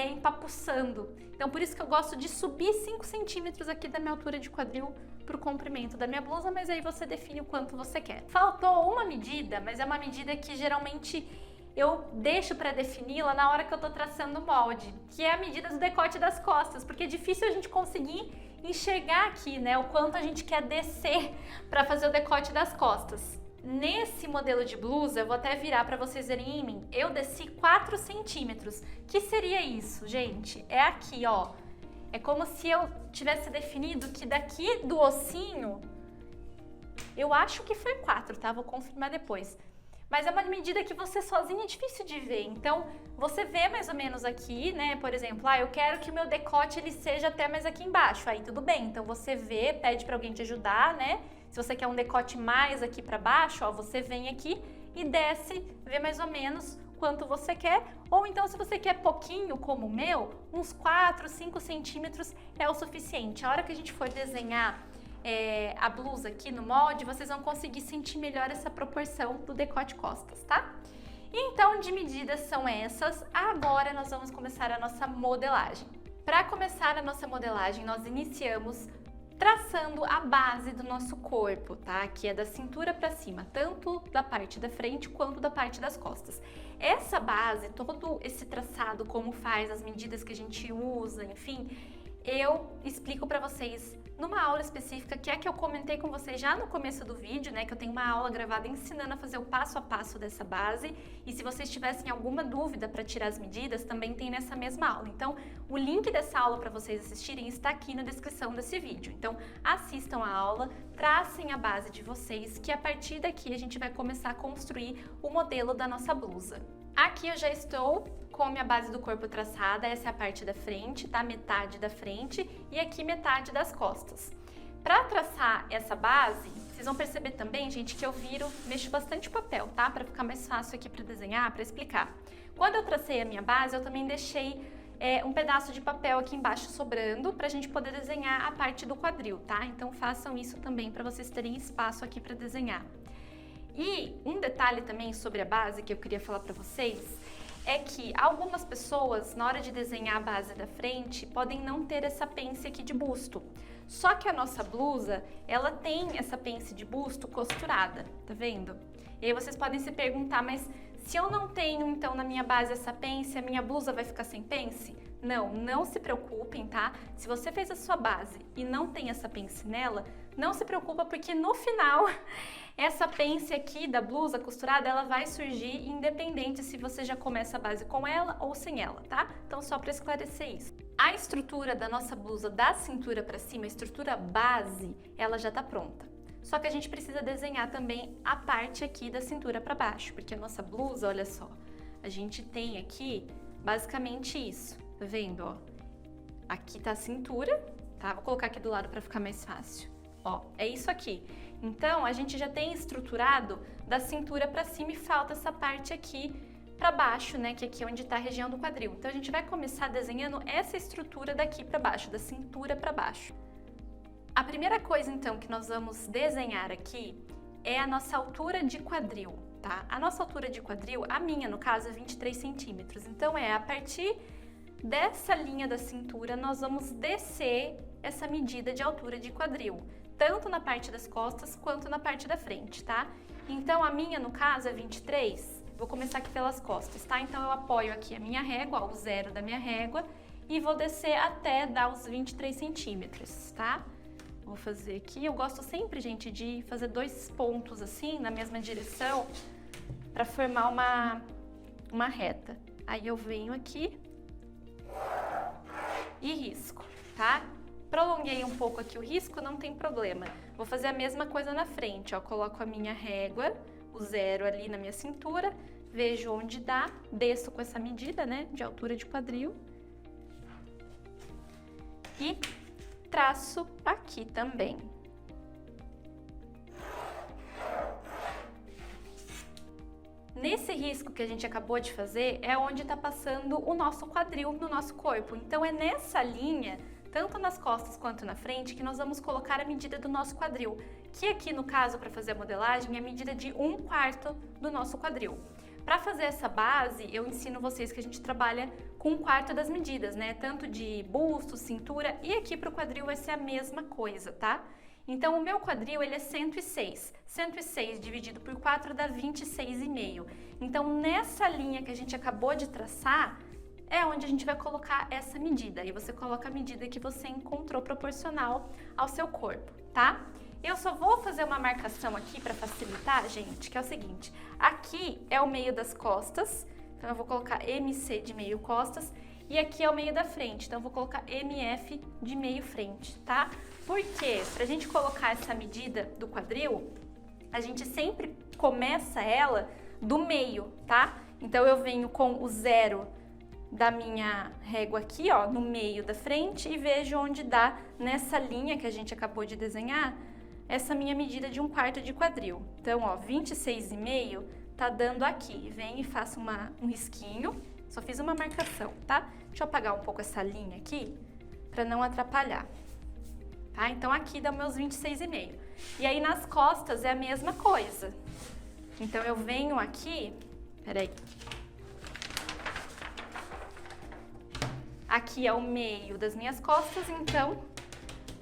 empapuçando. Então, por isso que eu gosto de subir 5 centímetros aqui da minha altura de quadril pro comprimento da minha blusa, mas aí você define o quanto você quer. Faltou uma medida, mas é uma medida que geralmente eu deixo para defini-la na hora que eu tô traçando o molde, que é a medida do decote das costas, porque é difícil a gente conseguir enxergar aqui, né, o quanto a gente quer descer para fazer o decote das costas. Nesse modelo de blusa, eu vou até virar para vocês verem em mim, eu desci 4 centímetros. Que seria isso, gente? É aqui, ó. É como se eu tivesse definido que daqui do ossinho, eu acho que foi 4, tá? Vou confirmar depois. Mas é uma medida que você sozinha é difícil de ver. Então, você vê mais ou menos aqui, né? Por exemplo, eu quero que o meu decote ele seja até mais aqui embaixo. Aí tudo bem. Então, você vê, pede para alguém te ajudar, né? Se você quer um decote mais aqui para baixo, ó, você vem aqui e desce, vê mais ou menos quanto você quer. Ou então, se você quer pouquinho, como o meu, uns 4, 5 centímetros é o suficiente. A hora que a gente for desenhar a blusa aqui no molde, vocês vão conseguir sentir melhor essa proporção do decote costas, tá? Então, de medidas são essas. Agora nós vamos começar a nossa modelagem. Para começar a nossa modelagem, nós iniciamos traçando a base do nosso corpo, tá? Que é da cintura para cima, tanto da parte da frente quanto da parte das costas. Essa base, todo esse traçado, como faz, as medidas que a gente usa, enfim, eu explico para vocês numa aula específica, que é que eu comentei com vocês já no começo do vídeo, né, que eu tenho uma aula gravada ensinando a fazer o passo a passo dessa base, e se vocês tivessem alguma dúvida para tirar as medidas, também tem nessa mesma aula. Então, o link dessa aula para vocês assistirem está aqui na descrição desse vídeo. Então, assistam a aula, tracem a base de vocês, que a partir daqui a gente vai começar a construir o modelo da nossa blusa. Aqui eu já estou com a minha base do corpo traçada, essa é a parte da frente, tá? Metade da frente e aqui metade das costas. Para traçar essa base, vocês vão perceber também, gente, que eu mexo bastante o papel, tá? Para ficar mais fácil aqui para desenhar, para explicar. Quando eu tracei a minha base, eu também deixei um pedaço de papel aqui embaixo sobrando para a gente poder desenhar a parte do quadril, tá? Então façam isso também para vocês terem espaço aqui para desenhar. E um detalhe também sobre a base que eu queria falar para vocês é que algumas pessoas, na hora de desenhar a base da frente, podem não ter essa pence aqui de busto. Só que a nossa blusa, ela tem essa pence de busto costurada, tá vendo? E aí vocês podem se perguntar, mas se eu não tenho, então, na minha base essa pence, a minha blusa vai ficar sem pence? Não, não se preocupem, tá? Se você fez a sua base e não tem essa pence nela, não se preocupa, porque no final, essa pence aqui da blusa costurada, ela vai surgir independente se você já começa a base com ela ou sem ela, tá? Então, só para esclarecer isso. A estrutura da nossa blusa da cintura para cima, a estrutura base, ela já tá pronta. Só que a gente precisa desenhar também a parte aqui da cintura para baixo, porque a nossa blusa, olha só, a gente tem aqui basicamente isso, tá vendo, ó? Aqui tá a cintura, tá? Vou colocar aqui do lado para ficar mais fácil. Ó, é isso aqui. Então, a gente já tem estruturado da cintura para cima e falta essa parte aqui para baixo, né? Que aqui é onde está a região do quadril. Então, a gente vai começar desenhando essa estrutura daqui para baixo, da cintura para baixo. A primeira coisa, então, que nós vamos desenhar aqui é a nossa altura de quadril, tá? A nossa altura de quadril, a minha, no caso, é 23 centímetros. Então, a partir dessa linha da cintura, nós vamos descer essa medida de altura de quadril, tanto na parte das costas quanto na parte da frente, tá? Então, a minha, no caso, é 23. Vou começar aqui pelas costas, tá? Então, eu apoio aqui a minha régua, ó, o zero da minha régua, e vou descer até dar os 23 centímetros, tá? Vou fazer aqui, eu gosto sempre, gente, de fazer 2 pontos assim, na mesma direção, para formar uma reta. Aí eu venho aqui e risco, tá? Prolonguei um pouco aqui o risco, não tem problema. Vou fazer a mesma coisa na frente, ó. Coloco a minha régua, o zero ali na minha cintura, vejo onde dá, desço com essa medida, né, de altura de quadril. E traço aqui também. Nesse risco que a gente acabou de fazer, é onde está passando o nosso quadril no nosso corpo. Então, é nessa linha, tanto nas costas quanto na frente, que nós vamos colocar a medida do nosso quadril, que aqui no caso, para fazer a modelagem, é a medida de 1/4 do nosso quadril. Para fazer essa base, eu ensino vocês que a gente trabalha com 1/4 das medidas, né? Tanto de busto, cintura, e aqui para o quadril vai ser a mesma coisa, tá? Então, o meu quadril, ele é 106. 106 dividido por 4 dá 26,5. Então, nessa linha que a gente acabou de traçar, é onde a gente vai colocar essa medida. E você coloca a medida que você encontrou proporcional ao seu corpo, tá? Eu só vou fazer uma marcação aqui para facilitar, gente, que é o seguinte. Aqui é o meio das costas, então eu vou colocar MC de meio costas. E aqui é o meio da frente, então eu vou colocar MF de meio frente, tá? Porque pra gente colocar essa medida do quadril, a gente sempre começa ela do meio, tá? Então eu venho com o zero da minha régua aqui, ó, no meio da frente e vejo onde dá nessa linha que a gente acabou de desenhar, essa minha medida de 1/4 de quadril. Então, ó, 26,5 tá dando aqui. Venho e faço um risquinho. Só fiz uma marcação, tá? Deixa eu apagar um pouco essa linha aqui, para não atrapalhar, tá? Então, aqui dá meus 26,5. E aí, nas costas é a mesma coisa. Então, eu venho aqui, peraí. Aqui é o meio das minhas costas, então,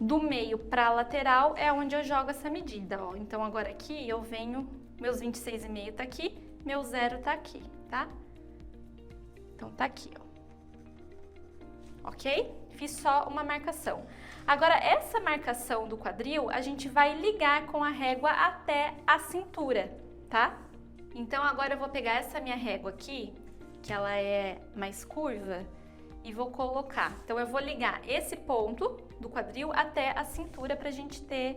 do meio para a lateral é onde eu jogo essa medida, ó. Então, agora aqui eu venho, meus 26,5 tá aqui, meu zero tá aqui, tá? Então, tá aqui, ó. Ok? Fiz só uma marcação. Agora, essa marcação do quadril, a gente vai ligar com a régua até a cintura, tá? Então, agora eu vou pegar essa minha régua aqui, que ela é mais curva, e vou colocar. Então, eu vou ligar esse ponto do quadril até a cintura pra gente ter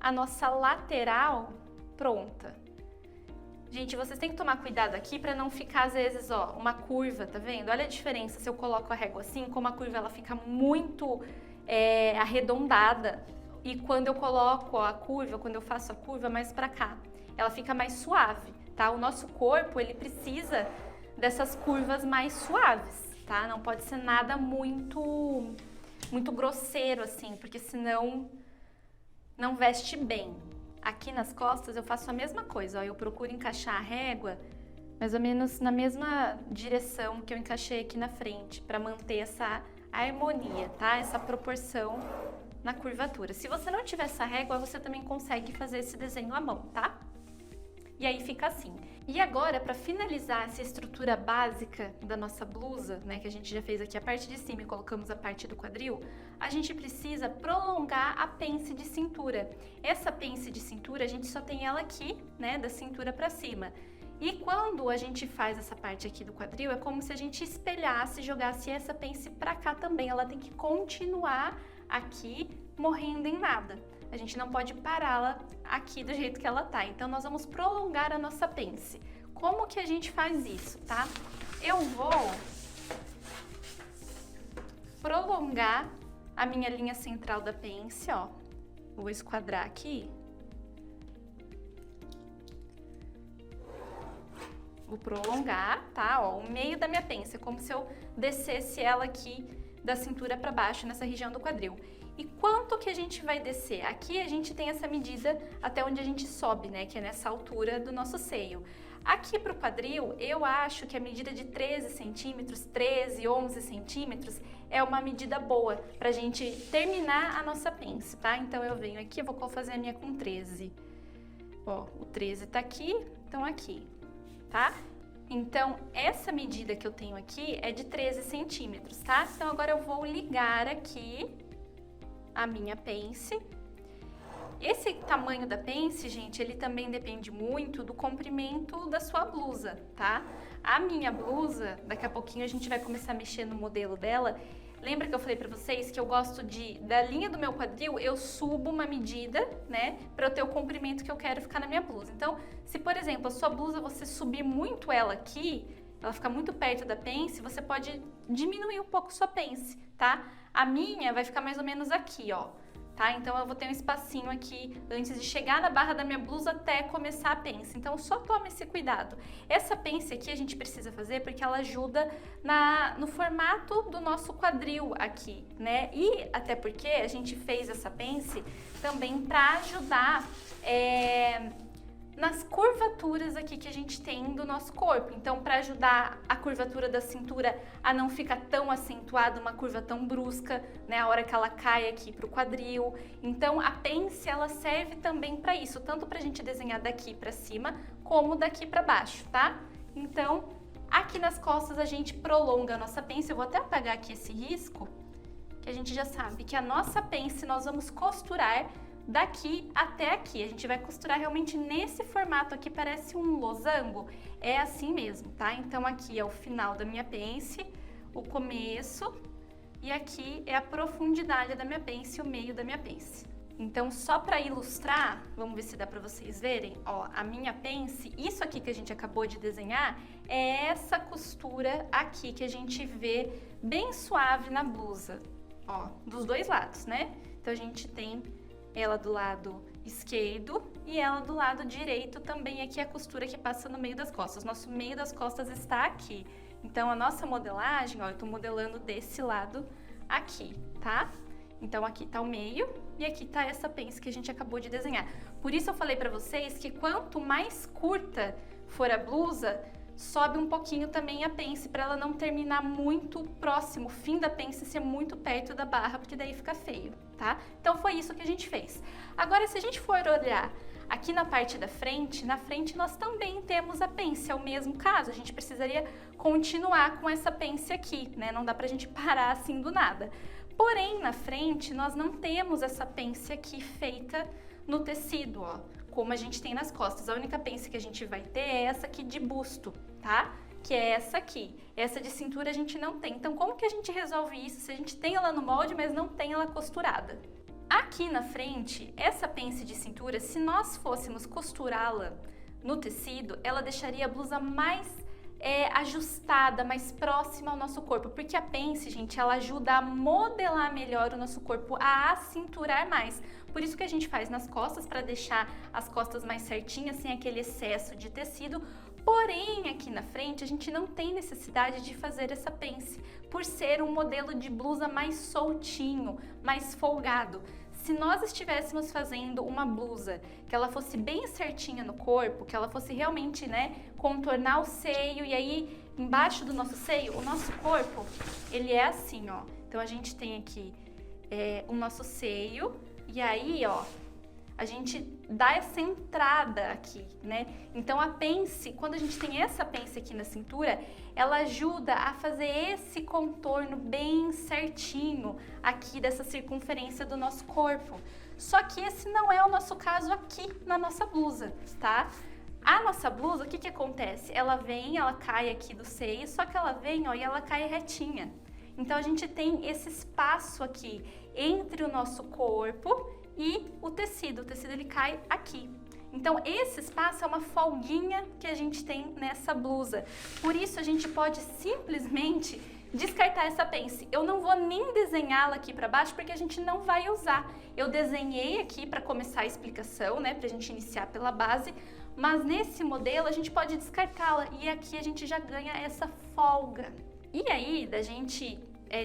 a nossa lateral pronta. Gente, vocês têm que tomar cuidado aqui para não ficar, às vezes, ó, uma curva, tá vendo? Olha a diferença se eu coloco a régua assim, como a curva ela fica muito arredondada. E quando eu coloco ó, a curva, quando eu faço a curva mais para cá, ela fica mais suave, tá? O nosso corpo, ele precisa dessas curvas mais suaves, tá? Não pode ser nada muito grosseiro assim, porque senão não veste bem. Aqui nas costas eu faço a mesma coisa, ó, eu procuro encaixar a régua mais ou menos na mesma direção que eu encaixei aqui na frente, para manter essa harmonia, tá? Essa proporção na curvatura. Se você não tiver essa régua, você também consegue fazer esse desenho à mão, tá? E aí fica assim. E agora, para finalizar essa estrutura básica da nossa blusa, né, que a gente já fez aqui a parte de cima e colocamos a parte do quadril, a gente precisa prolongar a pence de cintura. Essa pence de cintura, a gente só tem ela aqui, né, da cintura para cima. E quando a gente faz essa parte aqui do quadril, é como se a gente espelhasse, jogasse essa pence para cá também. Ela tem que continuar aqui, morrendo em nada. A gente não pode pará-la aqui do jeito que ela tá. Então, nós vamos prolongar a nossa pence. Como que a gente faz isso, tá? Eu vou prolongar a minha linha central da pence, ó. Vou esquadrar aqui. Vou prolongar, tá? Ó, o meio da minha pence, é como se eu descesse ela aqui da cintura para baixo, nessa região do quadril. E quanto que a gente vai descer? Aqui a gente tem essa medida até onde a gente sobe, né? Que é nessa altura do nosso seio. Aqui pro quadril, eu acho que a medida de 13 centímetros, 13, 11 centímetros é uma medida boa pra gente terminar a nossa pence, tá? Então eu venho aqui, eu vou fazer a minha com 13. Ó, o 13 tá aqui, então aqui, tá? Então, essa medida que eu tenho aqui é de 13 centímetros, tá? Então, agora eu vou ligar aqui a minha pence. Esse tamanho da pence, gente, ele também depende muito do comprimento da sua blusa, tá? A minha blusa, daqui a pouquinho a gente vai começar a mexer no modelo dela. Lembra que eu falei pra vocês que eu gosto da linha do meu quadril, eu subo uma medida, né, pra eu ter o comprimento que eu quero ficar na minha blusa. Então, se por exemplo, a sua blusa você subir muito ela aqui, ela fica muito perto da pence, você pode diminuir um pouco sua pence, tá? A minha vai ficar mais ou menos aqui, ó. Tá? Então, eu vou ter um espacinho aqui antes de chegar na barra da minha blusa até começar a pence. Então, só tome esse cuidado. Essa pence aqui a gente precisa fazer porque ela ajuda no formato do nosso quadril aqui, né? E até porque a gente fez essa pence também para ajudar nas curvaturas aqui que a gente tem do nosso corpo. Então, para ajudar a curvatura da cintura a não ficar tão acentuada, uma curva tão brusca, né, a hora que ela cai aqui pro quadril. Então, a pence, ela serve também para isso, tanto pra gente desenhar daqui para cima, como daqui para baixo, tá? Então, aqui nas costas a gente prolonga a nossa pence. Eu vou até apagar aqui esse risco, que a gente já sabe que a nossa pence nós vamos costurar daqui até aqui. A gente vai costurar realmente nesse formato aqui, parece um losango. É assim mesmo, tá? Então aqui é o final da minha pence, o começo, e aqui é a profundidade da minha pence, o meio da minha pence. Então, só para ilustrar, vamos ver se dá para vocês verem, ó, a minha pence, isso aqui que a gente acabou de desenhar, é essa costura aqui que a gente vê bem suave na blusa, ó, dos dois lados, né? Então, a gente tem ela do lado esquerdo e ela do lado direito também aqui a costura que passa no meio das costas. Nosso meio das costas está aqui. Então, a nossa modelagem, ó, eu tô modelando desse lado aqui, tá? Então, aqui tá o meio e aqui tá essa pence que a gente acabou de desenhar. Por isso eu falei pra vocês que quanto mais curta for a blusa, sobe um pouquinho também a pence, para ela não terminar muito próximo, o fim da pence ser muito perto da barra, porque daí fica feio, tá? Então foi isso que a gente fez. Agora, se a gente for olhar aqui na parte da frente, na frente nós também temos a pence, é o mesmo caso, a gente precisaria continuar com essa pence aqui, né? Não dá pra gente parar assim do nada. Porém, na frente, nós não temos essa pence aqui feita no tecido, ó, como a gente tem nas costas. A única pence que a gente vai ter é essa aqui de busto, tá? Que é essa aqui. Essa de cintura a gente não tem. Então, como que a gente resolve isso se a gente tem ela no molde, mas não tem ela costurada? Aqui na frente, essa pence de cintura, se nós fôssemos costurá-la no tecido, ela deixaria a blusa mais ajustada, mais próxima ao nosso corpo, porque a pence, gente, ela ajuda a modelar melhor o nosso corpo, a acinturar mais. Por isso que a gente faz nas costas, para deixar as costas mais certinhas, sem aquele excesso de tecido. Porém, aqui na frente, a gente não tem necessidade de fazer essa pence, por ser um modelo de blusa mais soltinho, mais folgado. Se nós estivéssemos fazendo uma blusa que ela fosse bem certinha no corpo, que ela fosse realmente, né, contornar o seio, e aí embaixo do nosso seio, o nosso corpo, ele é assim, ó. Então a gente tem aqui o nosso seio, e aí, ó, a gente dá essa entrada aqui, né? Então a pence, quando a gente tem essa pence aqui na cintura, ela ajuda a fazer esse contorno bem certinho aqui dessa circunferência do nosso corpo. Só que esse não é o nosso caso aqui na nossa blusa, tá? A nossa blusa, o que que acontece? Ela vem, ela cai aqui do seio, só que ela vem, ó, e ela cai retinha. Então a gente tem esse espaço aqui entre o nosso corpo e o tecido ele cai aqui. Então esse espaço é uma folguinha que a gente tem nessa blusa. Por isso a gente pode simplesmente descartar essa pence. Eu não vou nem desenhá-la aqui para baixo porque a gente não vai usar. Eu desenhei aqui para começar a explicação, né, pra gente iniciar pela base, mas nesse modelo a gente pode descartá-la e aqui a gente já ganha essa folga. E aí, da gente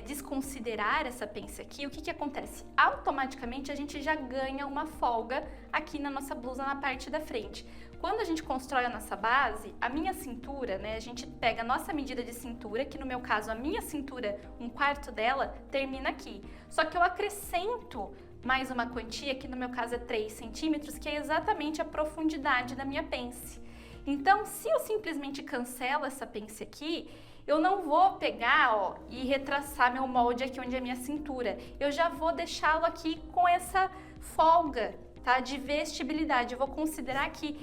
desconsiderar essa pence aqui, o que que acontece? Automaticamente a gente já ganha uma folga aqui na nossa blusa na parte da frente. Quando a gente constrói a nossa base, a minha cintura, né, a gente pega a nossa medida de cintura, que no meu caso a minha cintura, 1/4 dela, termina aqui. Só que eu acrescento mais uma quantia, que no meu caso é 3 centímetros, que é exatamente a profundidade da minha pence. Então, se eu simplesmente cancelo essa pence aqui, eu não vou pegar, ó, e retraçar meu molde aqui onde é a minha cintura. Eu já vou deixá-lo aqui com essa folga, tá, de vestibilidade. Eu vou considerar que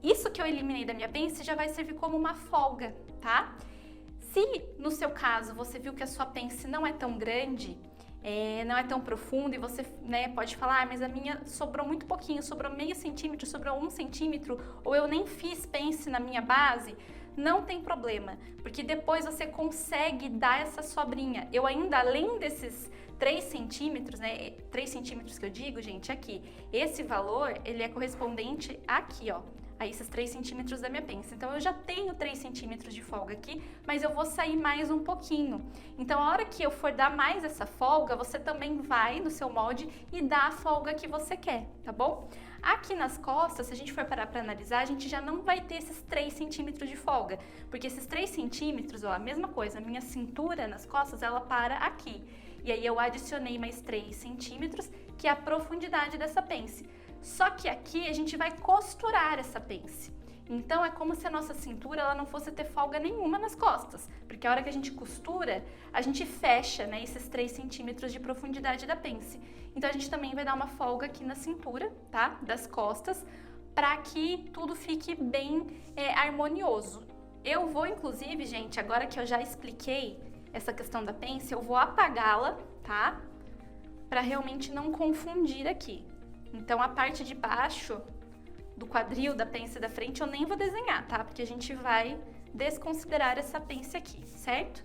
isso que eu eliminei da minha pence já vai servir como uma folga, tá? Se no seu caso você viu que a sua pence não é tão grande, não é tão profunda e você, né, pode falar, mas a minha sobrou muito pouquinho, sobrou meio centímetro, sobrou 1 centímetro, ou eu nem fiz pence na minha base, não tem problema, porque depois você consegue dar essa sobrinha. Eu ainda, além desses 3 centímetros, né, 3 centímetros que eu digo, gente, aqui, esse valor, ele é correspondente aqui, ó, a esses 3 centímetros da minha pence. Então, eu já tenho 3 centímetros de folga aqui, mas eu vou sair mais um pouquinho. Então, a hora que eu for dar mais essa folga, você também vai no seu molde e dá a folga que você quer, tá bom? Aqui nas costas, se a gente for parar para analisar, a gente já não vai ter esses 3 centímetros de folga, porque esses 3 centímetros, ó, a mesma coisa, a minha cintura nas costas, ela para aqui. E aí, eu adicionei mais 3 centímetros, que é a profundidade dessa pence. Só que aqui a gente vai costurar essa pence. Então é como se a nossa cintura ela não fosse ter folga nenhuma nas costas, porque a hora que a gente costura, a gente fecha, né, esses 3 centímetros de profundidade da pence. Então a gente também vai dar uma folga aqui na cintura, tá, das costas, para que tudo fique bem harmonioso. Eu vou, inclusive, gente, agora que eu já expliquei essa questão da pence, eu vou apagá-la, tá, para realmente não confundir aqui. Então, a parte de baixo do quadril da pence da frente eu nem vou desenhar, tá? Porque a gente vai desconsiderar essa pence aqui, certo?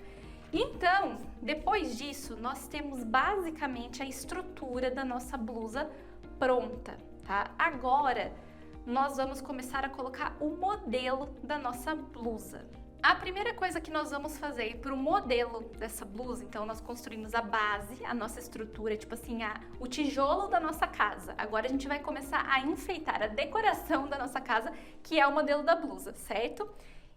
Então, depois disso, nós temos basicamente a estrutura da nossa blusa pronta, tá? Agora, nós vamos começar a colocar o modelo da nossa blusa. A primeira coisa que nós vamos fazer para o modelo dessa blusa, então nós construímos a base, a nossa estrutura, tipo assim, o tijolo da nossa casa. Agora a gente vai começar a enfeitar a decoração da nossa casa, que é o modelo da blusa, certo?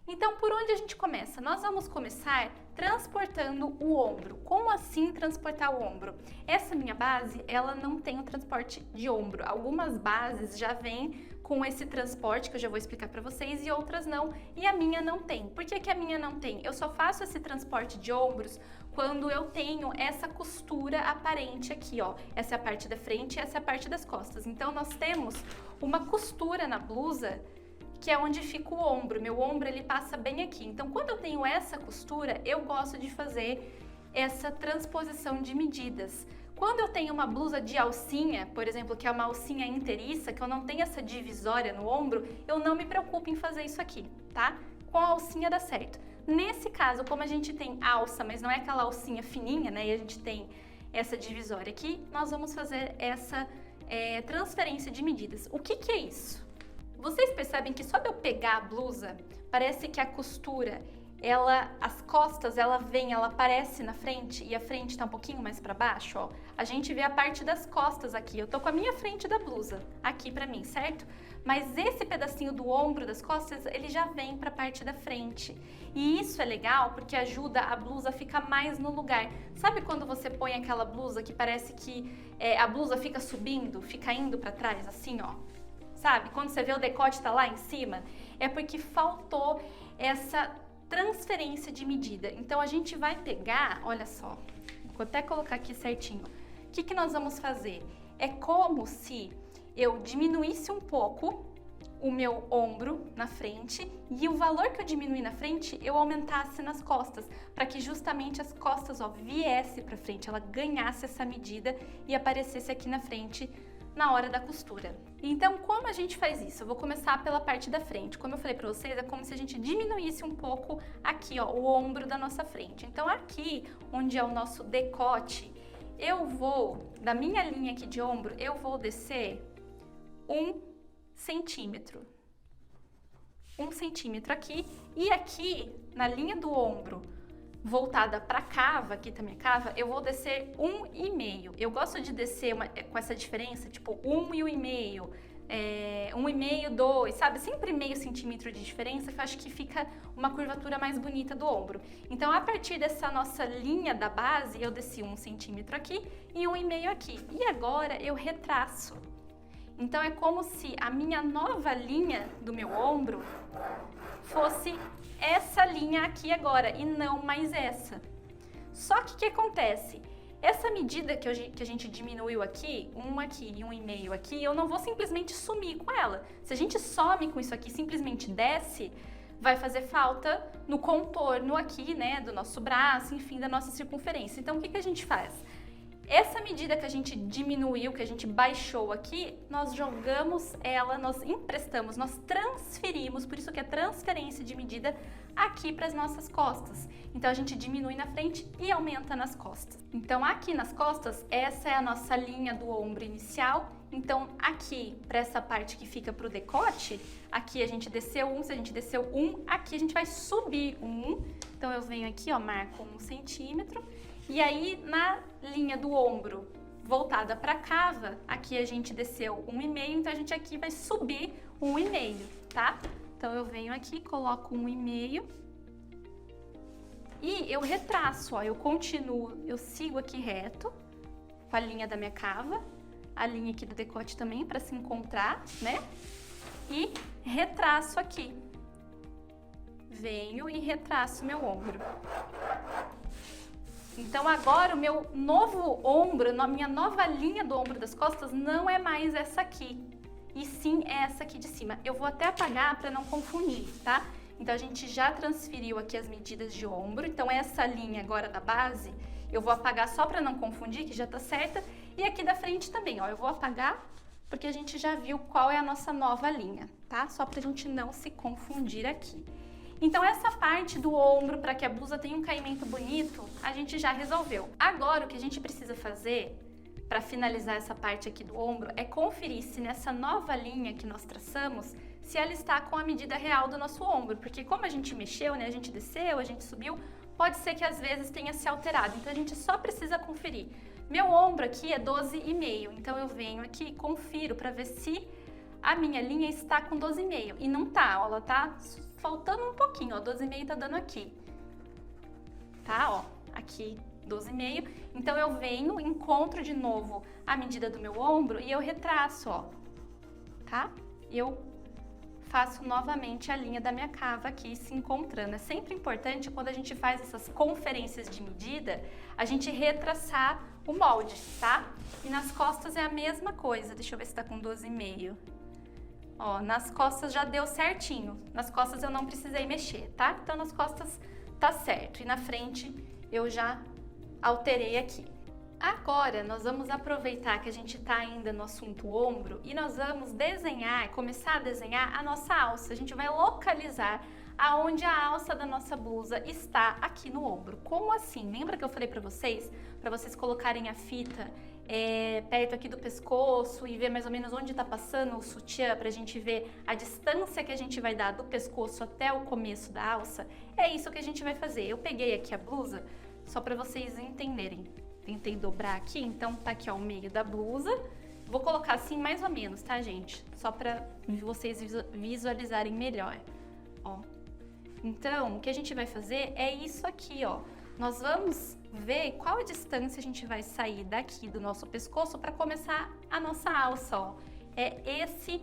Então, por onde a gente começa? Nós vamos começar transportando o ombro. Como assim transportar o ombro? Essa minha base, ela não tem o transporte de ombro. Algumas bases já vêm com esse transporte, que eu já vou explicar para vocês, e outras não. E a minha não tem. Por que que a minha não tem? Eu só faço esse transporte de ombros quando eu tenho essa costura aparente aqui, ó. Essa é a parte da frente e essa é a parte das costas. Então, nós temos uma costura na blusa que é onde fica o ombro. Meu ombro, ele passa bem aqui. Então, quando eu tenho essa costura, eu gosto de fazer essa transposição de medidas. Quando eu tenho uma blusa de alcinha, por exemplo, que é uma alcinha inteiriça, que eu não tenho essa divisória no ombro, eu não me preocupo em fazer isso aqui, tá? Com a alcinha dá certo. Nesse caso, como a gente tem alça, mas não é aquela alcinha fininha, né? E a gente tem essa divisória aqui, nós vamos fazer essa transferência de medidas. O que que é isso? Vocês percebem que só de eu pegar a blusa, parece que a costura, as costas, ela aparece na frente e a frente tá um pouquinho mais para baixo, ó. A gente vê a parte das costas aqui. Eu tô com a minha frente da blusa aqui pra mim, certo? Mas esse pedacinho do ombro das costas, ele já vem pra parte da frente. E isso é legal porque ajuda a blusa a ficar mais no lugar. Sabe quando você põe aquela blusa que parece que a blusa fica subindo, fica indo pra trás, assim, ó? Sabe? Quando você vê o decote tá lá em cima, é porque faltou essa transferência de medida. Então, a gente vai pegar, olha só, vou até colocar aqui certinho. O que que nós vamos fazer? É como se eu diminuísse um pouco o meu ombro na frente e o valor que eu diminui na frente, eu aumentasse nas costas, para que justamente as costas, ó, viesse para frente, ela ganhasse essa medida e aparecesse aqui na frente na hora da costura. Então, como a gente faz isso? Eu vou começar pela parte da frente. Como eu falei pra vocês, é como se a gente diminuísse um pouco aqui, ó, o ombro da nossa frente. Então, aqui, onde é o nosso decote, eu vou, da minha linha aqui de ombro, eu vou descer 1 centímetro. 1 centímetro aqui. E aqui, na linha do ombro, voltada para a cava, aqui tá minha cava, eu vou descer 1,5. Eu gosto de descer com essa diferença, tipo 1 e 1,5, 1,5, 2, sabe? Sempre meio centímetro de diferença, que eu acho que fica uma curvatura mais bonita do ombro. Então, a partir dessa nossa linha da base, eu desci 1 centímetro aqui e 1,5 aqui. E agora eu retraço. Então, é como se a minha nova linha do meu ombro fosse essa linha aqui agora e não mais essa. Só que o que acontece? Essa medida que a gente diminuiu aqui, 1 aqui e 1,5 aqui, eu não vou simplesmente sumir com ela. Se a gente some com isso aqui, simplesmente desce, vai fazer falta no contorno aqui, né, do nosso braço, enfim, da nossa circunferência. Então, o que a gente faz? Essa medida que a gente diminuiu, que a gente baixou aqui, nós jogamos ela, nós emprestamos, nós transferimos, por isso que é transferência de medida, aqui para as nossas costas. Então, a gente diminui na frente e aumenta nas costas. Então, aqui nas costas, essa é a nossa linha do ombro inicial. Então, aqui, para essa parte que fica para o decote, aqui a gente desceu 1, se a gente desceu 1, aqui a gente vai subir 1. Então, eu venho aqui, ó, marco 1 centímetro. E aí, na linha do ombro voltada para a cava, aqui a gente desceu 1,5, então a gente aqui vai subir 1,5, tá? Então, eu venho aqui, coloco 1,5 e eu retraço, ó, eu continuo, eu sigo aqui reto com a linha da minha cava, a linha aqui do decote também para se encontrar, né? E retraço aqui. Venho e retraço meu ombro. Então, agora o meu novo ombro, a minha nova linha do ombro das costas não é mais essa aqui, e sim essa aqui de cima. Eu vou até apagar para não confundir, tá? Então, a gente já transferiu aqui as medidas de ombro, então essa linha agora da base, eu vou apagar só para não confundir, que já tá certa, e aqui da frente também, ó, eu vou apagar porque a gente já viu qual é a nossa nova linha, tá? Só pra gente não se confundir aqui. Então, essa parte do ombro, para que a blusa tenha um caimento bonito, a gente já resolveu. Agora, o que a gente precisa fazer para finalizar essa parte aqui do ombro é conferir se nessa nova linha que nós traçamos, se ela está com a medida real do nosso ombro. Porque como a gente mexeu, né, a gente desceu, a gente subiu, pode ser que às vezes tenha se alterado. Então, a gente só precisa conferir. Meu ombro aqui é 12,5, então eu venho aqui e confiro para ver se a minha linha está com 12,5. E não tá, ó, ela tá faltando um pouquinho, ó, 12,5 tá dando aqui, tá, ó, aqui 12,5, então eu venho, encontro de novo a medida do meu ombro e eu retraço, ó, tá, eu faço novamente a linha da minha cava aqui se encontrando. É sempre importante quando a gente faz essas conferências de medida, a gente retraçar o molde, tá, e nas costas é a mesma coisa, deixa eu ver se tá com 12,5. Ó, nas costas já deu certinho, nas costas eu não precisei mexer, tá? Então, nas costas tá certo e na frente eu já alterei aqui. Agora, nós vamos aproveitar que a gente tá ainda no assunto ombro e nós vamos desenhar, começar a desenhar a nossa alça. A gente vai localizar aonde a alça da nossa blusa está aqui no ombro. Como assim? Lembra que eu falei para vocês colocarem a fita perto aqui do pescoço e ver mais ou menos onde está passando o sutiã para a gente ver a distância que a gente vai dar do pescoço até o começo da alça? É isso que a gente vai fazer. Eu peguei aqui a blusa só para vocês entenderem. Tentei dobrar aqui, então tá aqui, ó, o meio da blusa. Vou colocar assim mais ou menos, tá, gente? Só para vocês visualizarem melhor, ó. Então, o que a gente vai fazer é isso aqui, ó. Nós vamos ver qual a distância a gente vai sair daqui do nosso pescoço para começar a nossa alça, ó. É esse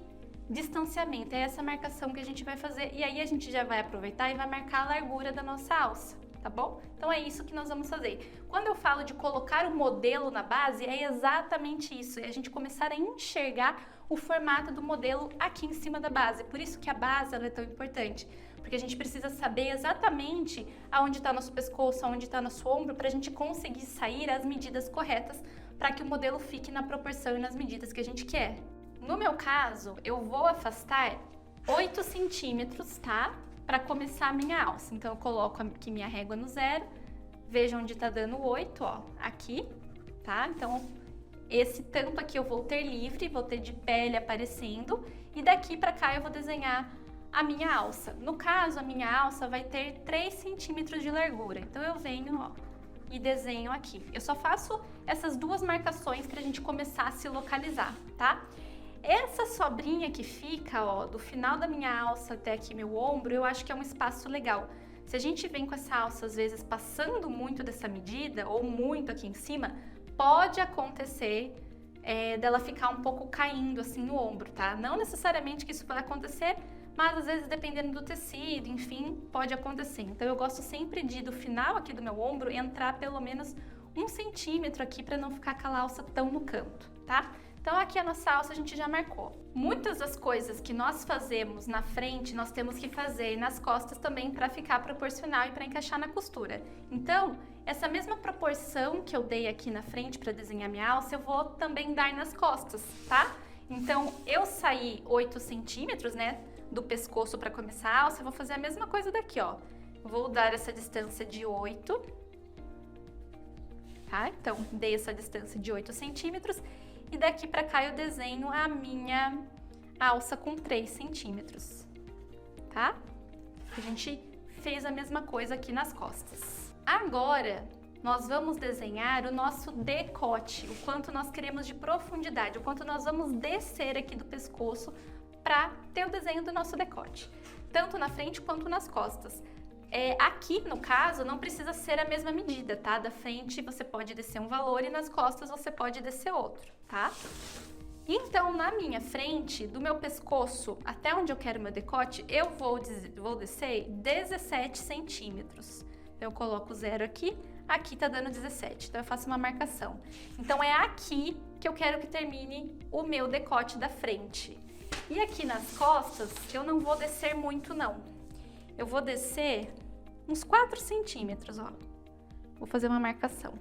distanciamento, é essa marcação que a gente vai fazer. E aí a gente já vai aproveitar e vai marcar a largura da nossa alça, tá bom? Então é isso que nós vamos fazer. Quando eu falo de colocar o modelo na base, é exatamente isso. É a gente começar a enxergar o formato do modelo aqui em cima da base. Por isso que a base ela é tão importante. Porque a gente precisa saber exatamente aonde está nosso pescoço, aonde está nosso ombro, para a gente conseguir sair as medidas corretas para que o modelo fique na proporção e nas medidas que a gente quer. No meu caso, eu vou afastar 8 centímetros, tá? Para começar a minha alça. Então, eu coloco aqui minha régua no 0, veja onde tá dando 8, ó, aqui, tá? Então, esse tanto aqui eu vou ter livre, vou ter de pele aparecendo, e daqui para cá eu vou desenhar a minha alça. No caso, a minha alça vai ter 3 centímetros de largura. Então, eu venho, ó, e desenho aqui. Eu só faço essas duas marcações para a gente começar a se localizar, tá? Essa sobrinha que fica, ó, do final da minha alça até aqui meu ombro, eu acho que é um espaço legal. Se a gente vem com essa alça, às vezes, passando muito dessa medida, ou muito aqui em cima, pode acontecer dela ficar um pouco caindo assim no ombro, tá? Não necessariamente que isso vai acontecer, mas às vezes dependendo do tecido, enfim, pode acontecer. Então eu gosto sempre de, do final aqui do meu ombro, entrar pelo menos 1 centímetro aqui para não ficar aquela alça tão no canto, tá? Então aqui a nossa alça a gente já marcou. Muitas das coisas que nós fazemos na frente, nós temos que fazer nas costas também para ficar proporcional e para encaixar na costura. Então, essa mesma proporção que eu dei aqui na frente para desenhar minha alça, eu vou também dar nas costas, tá? Então, eu saí 8 centímetros, né, do pescoço para começar a alça, eu vou fazer a mesma coisa daqui, ó. Vou dar essa distância de 8, tá? Então, dei essa distância de 8 centímetros. E daqui pra cá eu desenho a minha alça com 3 centímetros, tá? A gente fez a mesma coisa aqui nas costas. Agora, nós vamos desenhar o nosso decote, o quanto nós queremos de profundidade, o quanto nós vamos descer aqui do pescoço para ter o desenho do nosso decote, tanto na frente quanto nas costas. Aqui, no caso, não precisa ser a mesma medida, tá? Da frente você pode descer um valor e nas costas você pode descer outro, tá? Então, na minha frente, do meu pescoço até onde eu quero meu decote, eu vou descer 17 centímetros. Eu coloco 0 aqui, aqui tá dando 17, então eu faço uma marcação. Então, é aqui que eu quero que termine o meu decote da frente. E aqui nas costas, eu não vou descer muito, não. Eu vou descer uns 4 centímetros, ó. Vou fazer uma marcação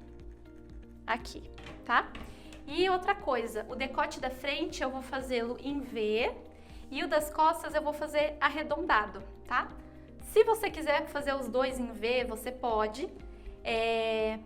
aqui, tá? E outra coisa, o decote da frente eu vou fazê-lo em V e o das costas eu vou fazer arredondado, tá? Se você quiser fazer os dois em V, você pode.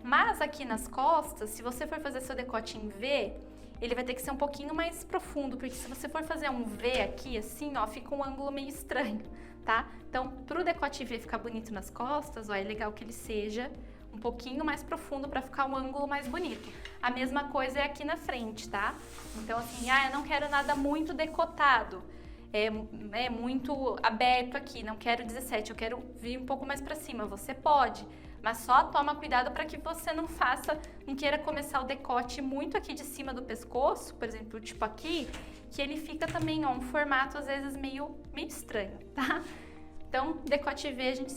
Mas aqui nas costas, se você for fazer seu decote em V, ele vai ter que ser um pouquinho mais profundo, porque se você for fazer um V aqui, assim, ó, fica um ângulo meio estranho, tá? Então, pro decote V ficar bonito nas costas, ó, é legal que ele seja um pouquinho mais profundo para ficar um ângulo mais bonito. A mesma coisa é aqui na frente, tá? Então, assim, eu não quero nada muito decotado, é muito aberto aqui, não quero 17, eu quero vir um pouco mais para cima. Você pode, mas só toma cuidado para que você não queira começar o decote muito aqui de cima do pescoço, por exemplo, tipo aqui, que ele fica também, ó, um formato às vezes meio estranho, tá? Então, decote V, a gente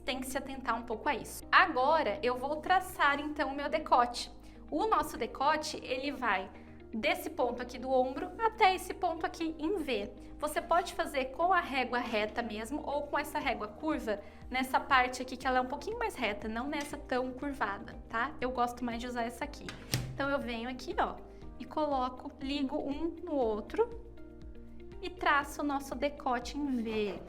tem que se atentar um pouco a isso. Agora, eu vou traçar, então, o meu decote. O nosso decote, ele vai desse ponto aqui do ombro até esse ponto aqui em V. Você pode fazer com a régua reta mesmo ou com essa régua curva nessa parte aqui que ela é um pouquinho mais reta, não nessa tão curvada, tá? Eu gosto mais de usar essa aqui. Então, eu venho aqui, ó, e coloco, ligo um no outro e traço o nosso decote em V.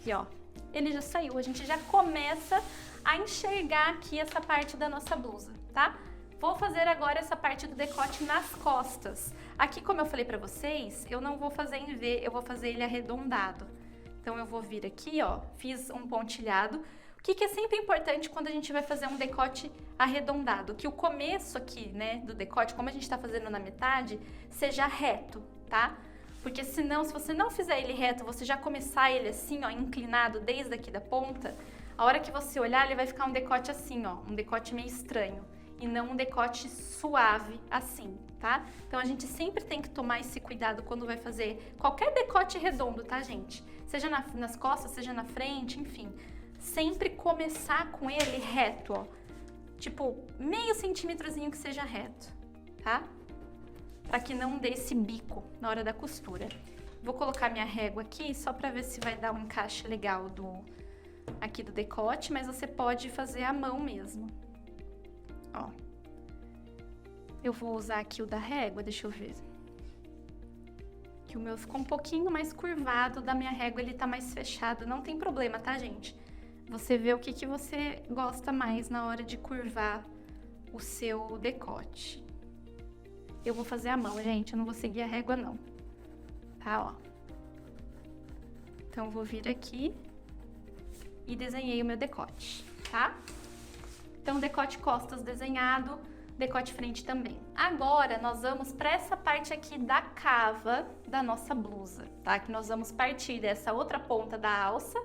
Aqui, ó, ele já saiu, a gente já começa a enxergar aqui essa parte da nossa blusa, tá? Vou fazer agora essa parte do decote nas costas. Aqui, como eu falei pra vocês, eu não vou fazer em V, eu vou fazer ele arredondado. Então, eu vou vir aqui, ó, fiz um pontilhado. O que é sempre importante quando a gente vai fazer um decote arredondado? Que o começo aqui, né, do decote, como a gente tá fazendo na metade, seja reto, tá? Porque senão, se você não fizer ele reto, você já começar ele assim, ó, inclinado desde aqui da ponta, a hora que você olhar, ele vai ficar um decote assim, ó, um decote meio estranho. E não um decote suave assim, tá? Então, a gente sempre tem que tomar esse cuidado quando vai fazer qualquer decote redondo, tá, gente? Seja nas costas, seja na frente, enfim. Sempre começar com ele reto, ó. Tipo, meio centímetrozinho que seja reto, tá? Pra que não dê esse bico na hora da costura. Vou colocar minha régua aqui só pra ver se vai dar um encaixe legal aqui do decote, mas você pode fazer à mão mesmo. Ó. Eu vou usar aqui o da régua, deixa eu ver. Que o meu ficou um pouquinho mais curvado, da minha régua ele tá mais fechado, não tem problema, tá, gente? Você vê o que você gosta mais na hora de curvar o seu decote. Eu vou fazer a mão, gente, eu não vou seguir a régua, não. Tá, ó. Então, eu vou vir aqui e desenhei o meu decote, tá? Então, decote costas desenhado, decote frente também. Agora, nós vamos para essa parte aqui da cava da nossa blusa, tá? Que nós vamos partir dessa outra ponta da alça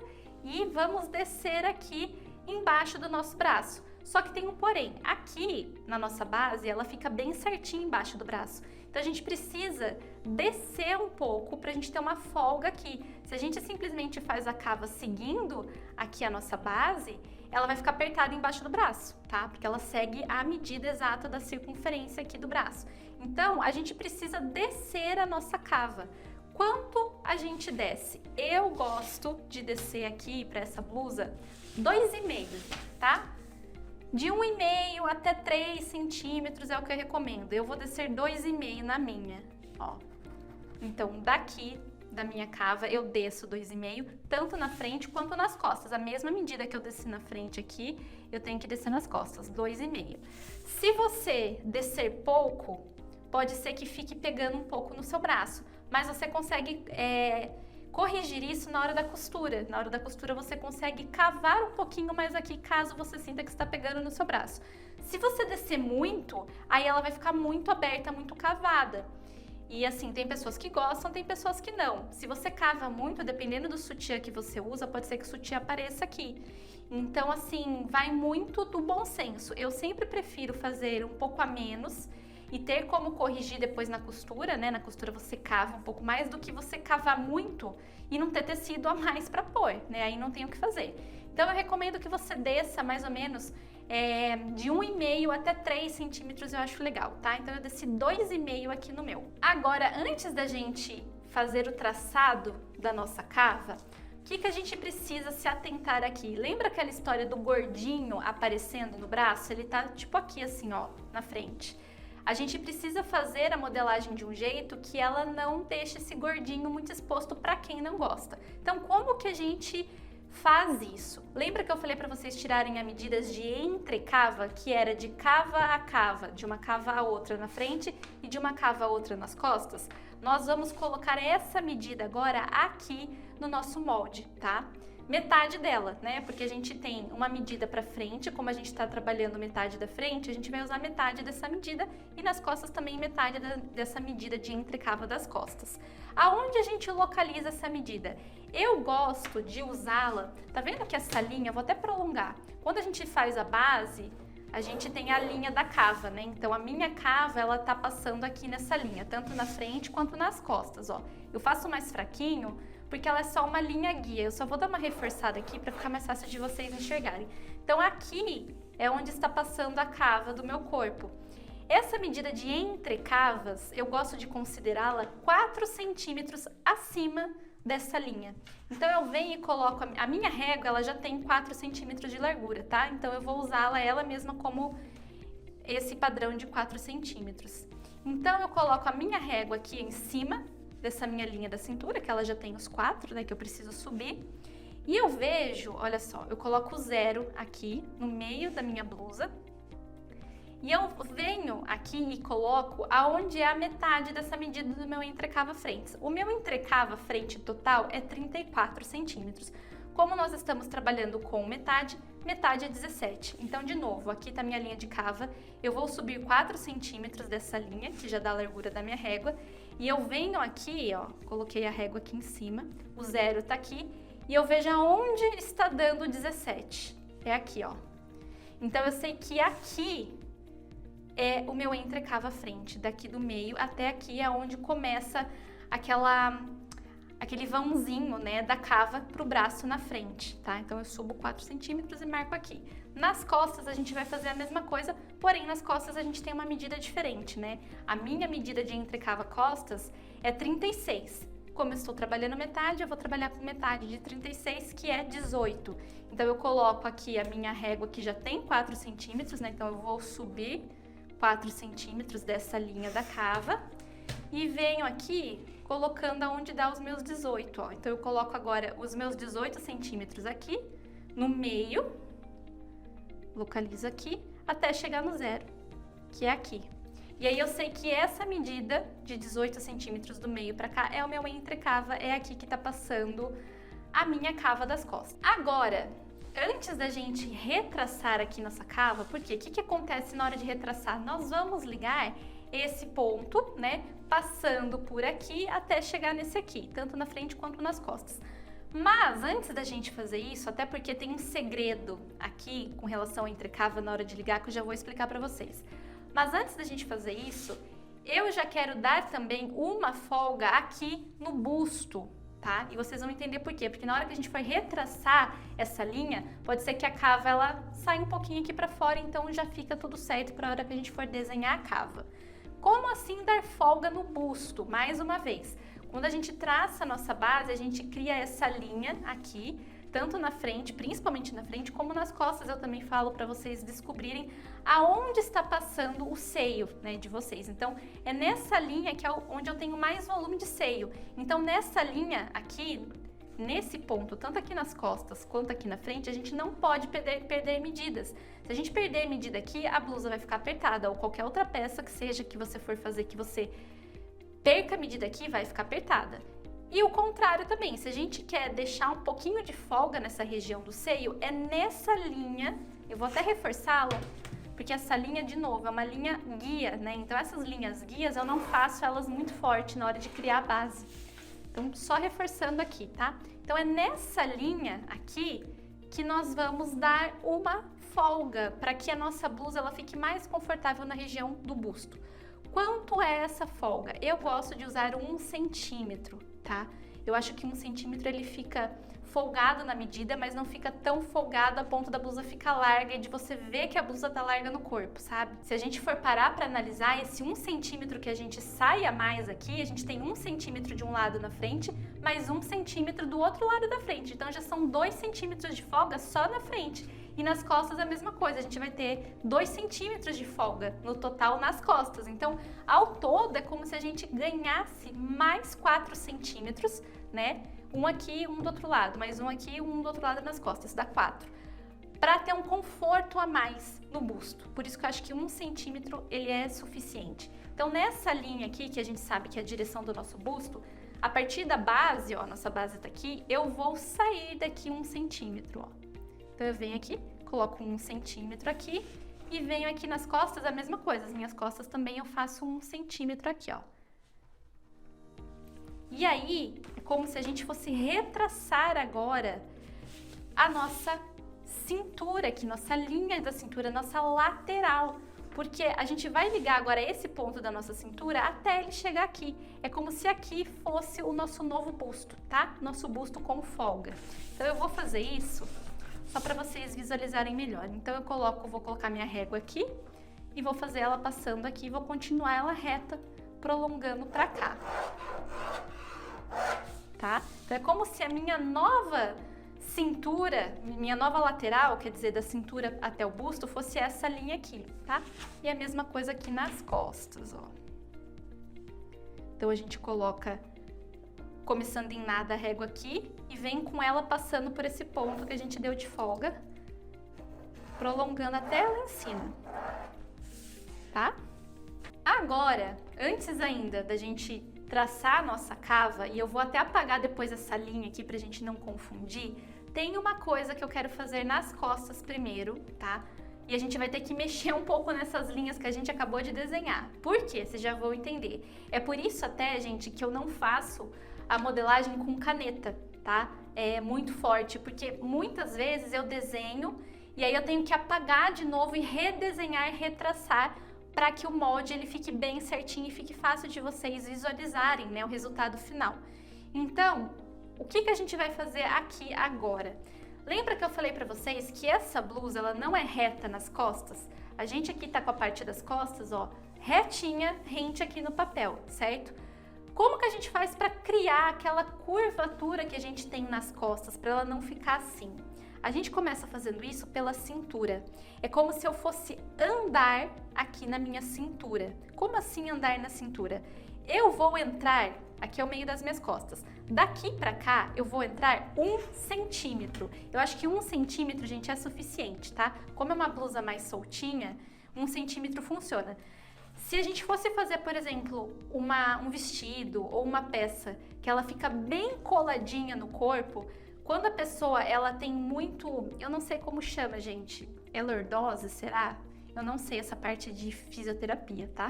e vamos descer aqui embaixo do nosso braço. Só que tem um porém, aqui na nossa base ela fica bem certinho embaixo do braço. Então a gente precisa descer um pouco para a gente ter uma folga aqui. Se a gente simplesmente faz a cava seguindo aqui a nossa base, ela vai ficar apertada embaixo do braço, tá? Porque ela segue a medida exata da circunferência aqui do braço. Então a gente precisa descer a nossa cava. Quanto a gente desce? Eu gosto de descer aqui para essa blusa 2,5, tá? De 1,5 até 3 centímetros é o que eu recomendo. Eu vou descer 2,5 na minha, ó. Então, daqui da minha cava, eu desço 2,5, tanto na frente quanto nas costas. A mesma medida que eu desci na frente aqui, eu tenho que descer nas costas, 2,5. Se você descer pouco, pode ser que fique pegando um pouco no seu braço, mas você consegue corrigir isso na hora da costura. Na hora da costura você consegue cavar um pouquinho mais aqui, caso você sinta que está pegando no seu braço. Se você descer muito, aí ela vai ficar muito aberta, muito cavada. E assim, tem pessoas que gostam, tem pessoas que não. Se você cava muito, dependendo do sutiã que você usa, pode ser que o sutiã apareça aqui. Então assim, vai muito do bom senso. Eu sempre prefiro fazer um pouco a menos e ter como corrigir depois na costura, né? Na costura você cava um pouco mais do que você cavar muito e não ter tecido a mais para pôr, né? Aí não tem o que fazer. Então eu recomendo que você desça mais ou menos de 1,5 até 3 centímetros, eu acho legal, tá? Então eu desci 2,5 aqui no meu. Agora, antes da gente fazer o traçado da nossa cava, o que a gente precisa se atentar aqui? Lembra aquela história do gordinho aparecendo no braço? Ele tá tipo aqui assim, ó, na frente. A gente precisa fazer a modelagem de um jeito que ela não deixe esse gordinho muito exposto para quem não gosta. Então, como que a gente faz isso? Lembra que eu falei para vocês tirarem as medidas de entrecava, que era de cava a cava, de uma cava a outra na frente e de uma cava a outra nas costas? Nós vamos colocar essa medida agora aqui no nosso molde, tá? Metade dela, né? Porque a gente tem uma medida para frente, como a gente está trabalhando metade da frente, a gente vai usar metade dessa medida e nas costas também metade dessa medida de entrecava das costas. Aonde a gente localiza essa medida? Eu gosto de usá-la, tá vendo que essa linha, vou até prolongar, quando a gente faz a base, a gente tem a linha da cava, né? Então a minha cava, ela tá passando aqui nessa linha, tanto na frente quanto nas costas, ó. Eu faço mais fraquinho, porque ela é só uma linha guia. Eu só vou dar uma reforçada aqui para ficar mais fácil de vocês enxergarem. Então aqui é onde está passando a cava do meu corpo. Essa medida de entrecavas, eu gosto de considerá-la 4 centímetros acima dessa linha. Então eu venho e coloco, a minha régua ela já tem 4 centímetros de largura, tá? Então eu vou usá-la ela mesma como esse padrão de 4 centímetros. Então eu coloco a minha régua aqui em cima dessa minha linha da cintura, que ela já tem os 4, né, que eu preciso subir. E eu vejo, olha só, eu coloco o 0 aqui no meio da minha blusa. E eu venho aqui e coloco aonde é a metade dessa medida do meu entrecava frente. O meu entrecava frente total é 34 centímetros. Como nós estamos trabalhando com metade, metade é 17. Então, de novo, aqui tá a minha linha de cava. Eu vou subir 4 centímetros dessa linha, que já dá a largura da minha régua. E eu venho aqui, ó, coloquei a régua aqui em cima, o 0 tá aqui, e eu vejo aonde está dando 17. É aqui, ó. Então, eu sei que aqui é o meu entrecava frente, daqui do meio até aqui é onde começa aquele vãozinho, né, da cava pro braço na frente, tá? Então eu subo 4 centímetros e marco aqui. Nas costas a gente vai fazer a mesma coisa, porém nas costas a gente tem uma medida diferente, né? A minha medida de entrecava costas é 36. Como eu estou trabalhando metade, eu vou trabalhar com metade de 36, que é 18. Então eu coloco aqui a minha régua que já tem 4 centímetros, né? Então eu vou subir 4 centímetros dessa linha da cava e venho aqui colocando aonde dá os meus 18, ó. Então eu coloco agora os meus 18 centímetros aqui no meio, localizo aqui até chegar no 0, que é aqui. E aí eu sei que essa medida de 18 centímetros do meio para cá é o meu entrecava, é aqui que tá passando a minha cava das costas. Agora, antes da gente retraçar aqui nossa cava, porque o que acontece na hora de retraçar? Nós vamos ligar esse ponto, né, passando por aqui até chegar nesse aqui, tanto na frente quanto nas costas. Mas antes da gente fazer isso, até porque tem um segredo aqui com relação entre cava na hora de ligar que eu já vou explicar para vocês. Mas antes da gente fazer isso, eu já quero dar também uma folga aqui no busto, tá? E vocês vão entender por quê, porque na hora que a gente for retraçar essa linha, pode ser que a cava ela saia um pouquinho aqui para fora, então já fica tudo certo para a hora que a gente for desenhar a cava. Como assim dar folga no busto? Mais uma vez, quando a gente traça a nossa base, a gente cria essa linha aqui, tanto na frente, principalmente na frente, como nas costas. Eu também falo para vocês descobrirem aonde está passando o seio, né, de vocês. Então, é nessa linha que é onde eu tenho mais volume de seio. Então, nessa linha aqui, nesse ponto, tanto aqui nas costas quanto aqui na frente, a gente não pode perder medidas. Se a gente perder medida aqui, a blusa vai ficar apertada, ou qualquer outra peça que seja que você for fazer que você perca a medida aqui, vai ficar apertada. E o contrário também, se a gente quer deixar um pouquinho de folga nessa região do seio, é nessa linha, eu vou até reforçá-la, porque essa linha, de novo, é uma linha guia, né? Então essas linhas guias eu não faço elas muito forte na hora de criar a base. Então só reforçando aqui, tá? Então é nessa linha aqui que nós vamos dar uma folga para que a nossa blusa ela fique mais confortável na região do busto. Quanto é essa folga? Eu gosto de usar 1 centímetro, tá? Eu acho que 1 centímetro ele fica folgado na medida, mas não fica tão folgado a ponto da blusa ficar larga e de você ver que a blusa tá larga no corpo, sabe? Se a gente for parar para analisar esse 1 centímetro que a gente sai a mais aqui, a gente tem 1 centímetro de um lado na frente, mais 1 centímetro do outro lado da frente. Então já são 2 centímetros de folga só na frente. E nas costas a mesma coisa, a gente vai ter 2 centímetros de folga no total nas costas. Então, ao todo, é como se a gente ganhasse mais 4 centímetros, né? Um aqui, um do outro lado, mais um aqui, um do outro lado nas costas, dá 4. Para ter um conforto a mais no busto. Por isso que eu acho que 1 centímetro ele é suficiente. Então, nessa linha aqui, que a gente sabe que é a direção do nosso busto, a partir da base, ó, nossa base tá aqui, eu vou sair daqui 1 centímetro, ó. Então, eu venho aqui, coloco 1 centímetro aqui e venho aqui nas costas a mesma coisa. As minhas costas também eu faço 1 centímetro aqui, ó. E aí, é como se a gente fosse retraçar agora a nossa cintura aqui, nossa linha da cintura, nossa lateral. Porque a gente vai ligar agora esse ponto da nossa cintura até ele chegar aqui. É como se aqui fosse o nosso novo busto, tá? Nosso busto com folga. Então, eu vou fazer isso só para vocês visualizarem melhor. Então, vou colocar minha régua aqui e vou fazer ela passando aqui, vou continuar ela reta, prolongando para cá. Tá? Então, é como se a minha nova cintura, minha nova lateral, quer dizer, da cintura até o busto, fosse essa linha aqui, tá? E a mesma coisa aqui nas costas, ó. Então, a gente coloca, começando em nada, a régua aqui e vem com ela passando por esse ponto que a gente deu de folga, prolongando até lá em cima, tá? Agora, antes ainda da gente traçar a nossa cava, e eu vou até apagar depois essa linha aqui pra gente não confundir, tem uma coisa que eu quero fazer nas costas primeiro, tá? E a gente vai ter que mexer um pouco nessas linhas que a gente acabou de desenhar. Por quê? Vocês já vão entender. É por isso até, gente, que eu não faço a modelagem com caneta, tá? É muito forte, porque muitas vezes eu desenho e aí eu tenho que apagar de novo e redesenhar, retraçar para que o molde ele fique bem certinho e fique fácil de vocês visualizarem, né, o resultado final. Então, o que a gente vai fazer aqui agora? Lembra que eu falei para vocês que essa blusa ela não é reta nas costas? A gente aqui tá com a parte das costas, ó, retinha, rente aqui no papel, certo? Como que a gente faz para criar aquela curvatura que a gente tem nas costas, para ela não ficar assim? A gente começa fazendo isso pela cintura. É como se eu fosse andar aqui na minha cintura. Como assim andar na cintura? Eu vou entrar, aqui é o meio das minhas costas. Daqui pra cá, eu vou entrar 1 centímetro. Eu acho que 1 centímetro, gente, é suficiente, tá? Como é uma blusa mais soltinha, 1 centímetro funciona. Se a gente fosse fazer, por exemplo, um vestido ou uma peça que ela fica bem coladinha no corpo, Quando a pessoa, ela tem muito, eu não sei como chama, gente, é lordose, será? Eu não sei essa parte de fisioterapia, tá?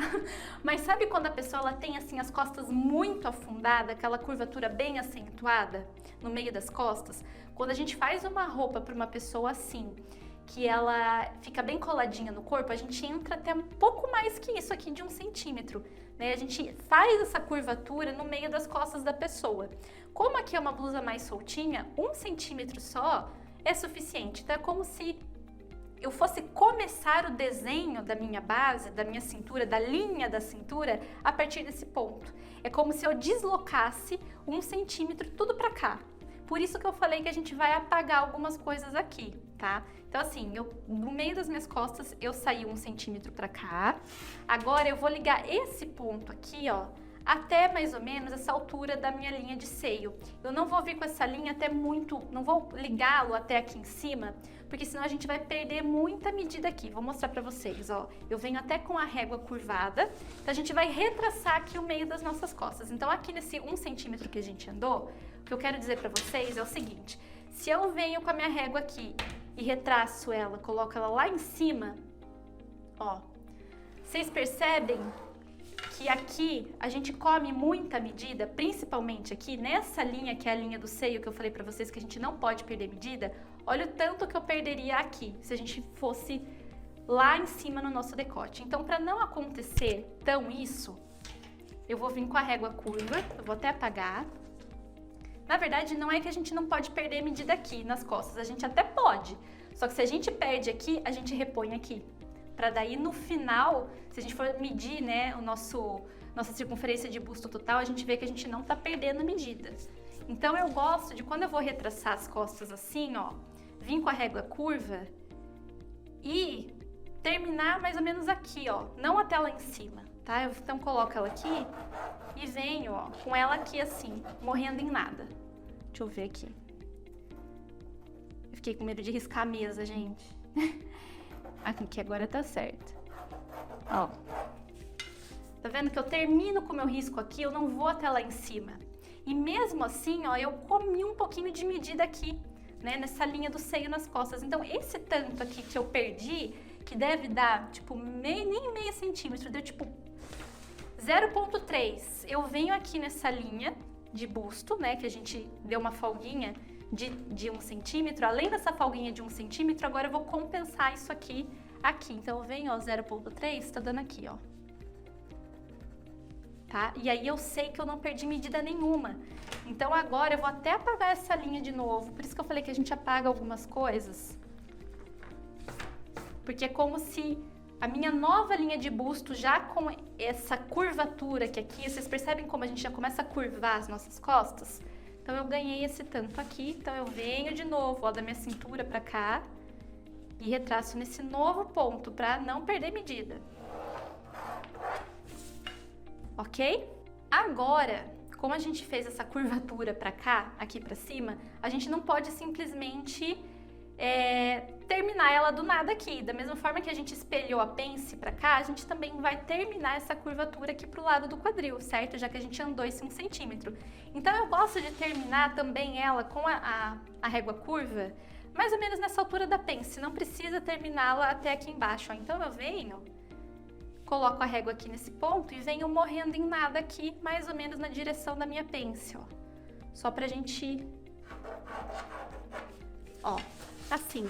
Mas sabe quando a pessoa, ela tem assim as costas muito afundadas, aquela curvatura bem acentuada no meio das costas? Quando a gente faz uma roupa para uma pessoa assim, que ela fica bem coladinha no corpo, a gente entra até um pouco mais que isso aqui de 1 centímetro, né? A gente faz essa curvatura no meio das costas da pessoa. Como aqui é uma blusa mais soltinha, 1 centímetro só é suficiente. Então é como se eu fosse começar o desenho da minha base, da minha cintura, da linha da cintura, a partir desse ponto. É como se eu deslocasse 1 centímetro tudo pra cá. Por isso que eu falei que a gente vai apagar algumas coisas aqui, tá? Então assim, no meio das minhas costas, eu saí 1 centímetro pra cá. Agora eu vou ligar esse ponto aqui, ó, até mais ou menos essa altura da minha linha de seio. Eu não vou vir com essa linha até muito, não vou ligá-lo até aqui em cima, porque senão a gente vai perder muita medida aqui. Vou mostrar pra vocês, ó. Eu venho até com a régua curvada, então a gente vai retraçar aqui o meio das nossas costas. Então aqui nesse 1 centímetro que a gente andou, o que eu quero dizer pra vocês é o seguinte: se eu venho com a minha régua aqui e retraço ela, coloco ela lá em cima, ó, vocês percebem que aqui a gente come muita medida, principalmente aqui nessa linha que é a linha do seio que eu falei pra vocês que a gente não pode perder medida. Olha o tanto que eu perderia aqui se a gente fosse lá em cima no nosso decote. Então, para não acontecer tão isso, eu vou vir com a régua curva, eu vou até apagar. Na verdade, não é que a gente não pode perder medida aqui nas costas, a gente até pode. Só que se a gente perde aqui, a gente repõe aqui. Para daí no final, se a gente for medir, né, nossa circunferência de busto total, a gente vê que a gente não tá perdendo medida. Então eu gosto de, quando eu vou retraçar as costas assim, ó, vir com a régua curva e terminar mais ou menos aqui, ó, não até lá em cima, tá? Eu então coloco ela aqui e venho, ó, com ela aqui assim, morrendo em nada. Deixa eu ver aqui. Eu fiquei com medo de riscar a mesa, gente. Aqui agora tá certo. Ó. Tá vendo que eu termino com o meu risco aqui, eu não vou até lá em cima. E mesmo assim, ó, eu comi um pouquinho de medida aqui, né, nessa linha do seio nas costas. Então, esse tanto aqui que eu perdi, que deve dar, tipo, nem meio centímetro, deu tipo 0,3. Eu venho aqui nessa linha de busto, né, que a gente deu uma folguinha de 1 centímetro. Além dessa folguinha de 1 centímetro, agora eu vou compensar isso aqui. Então, eu venho, ó, 0,3, tá dando aqui, ó. Tá? E aí eu sei que eu não perdi medida nenhuma. Então agora eu vou até apagar essa linha de novo. Por isso que eu falei que a gente apaga algumas coisas. Porque é como se a minha nova linha de busto, já com essa curvatura que aqui, vocês percebem como a gente já começa a curvar as nossas costas? Então eu ganhei esse tanto aqui, então eu venho de novo, ó, da minha cintura pra cá e retraço nesse novo ponto pra não perder medida. Ok? Agora, como a gente fez essa curvatura pra cá, aqui pra cima, a gente não pode simplesmente terminar ela do nada aqui. Da mesma forma que a gente espelhou a pence pra cá, a gente também vai terminar essa curvatura aqui pro lado do quadril, certo? Já que a gente andou esse 1 centímetro. Então eu gosto de terminar também ela com a régua curva, mais ou menos nessa altura da pence. Não precisa terminá-la até aqui embaixo, ó. Então eu venho, coloco a régua aqui nesse ponto e venho morrendo em nada aqui, mais ou menos na direção da minha pence, ó. Só pra gente... Ó, assim,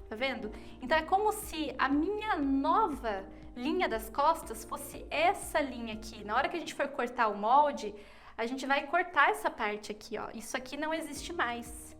tá vendo? Então é como se a minha nova linha das costas fosse essa linha aqui. Na hora que a gente for cortar o molde, a gente vai cortar essa parte aqui, ó. Isso aqui não existe mais.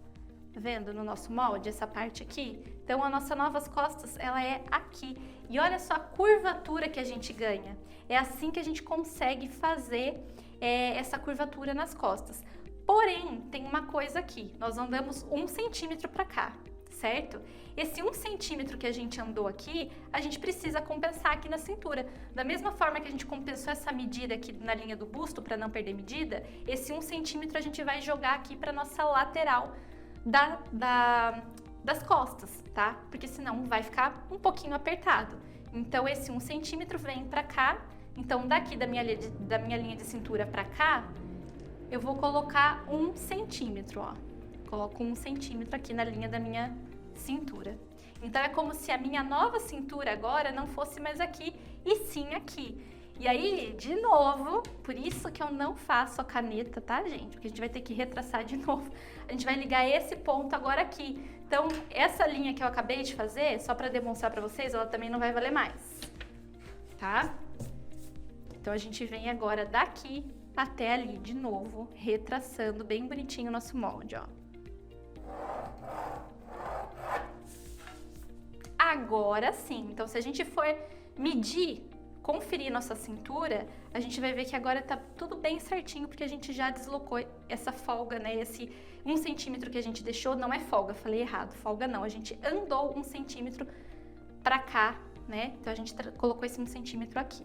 Tá vendo? No nosso molde, essa parte aqui. Então, a nossa nova costas, ela é aqui. E olha só a curvatura que a gente ganha. É assim que a gente consegue fazer essa curvatura nas costas. Porém, tem uma coisa aqui. Nós andamos 1 centímetro pra cá, certo? Esse 1 centímetro que a gente andou aqui, a gente precisa compensar aqui na cintura. Da mesma forma que a gente compensou essa medida aqui na linha do busto para não perder medida, esse 1 centímetro a gente vai jogar aqui para nossa lateral das costas, tá? Porque senão vai ficar um pouquinho apertado. Então, esse 1 centímetro vem pra cá. Então, daqui da minha linha de cintura pra cá, eu vou colocar 1 centímetro, ó. Coloco 1 centímetro aqui na linha da minha cintura. Então, é como se a minha nova cintura agora não fosse mais aqui, e sim aqui. E aí, de novo, por isso que eu não faço a caneta, tá, gente? Porque a gente vai ter que retraçar de novo. A gente vai ligar esse ponto agora aqui. Então, essa linha que eu acabei de fazer, só para demonstrar para vocês, ela também não vai valer mais, tá? Então, a gente vem agora daqui até ali, de novo, retraçando bem bonitinho o nosso molde, ó. Agora sim, então se a gente for medir, conferir nossa cintura, a gente vai ver que agora tá tudo bem certinho, porque a gente já deslocou essa folga, né? Esse 1 centímetro que a gente deixou não é folga, falei errado, folga não. A gente andou 1 centímetro pra cá, né? Então a gente colocou esse 1 centímetro aqui.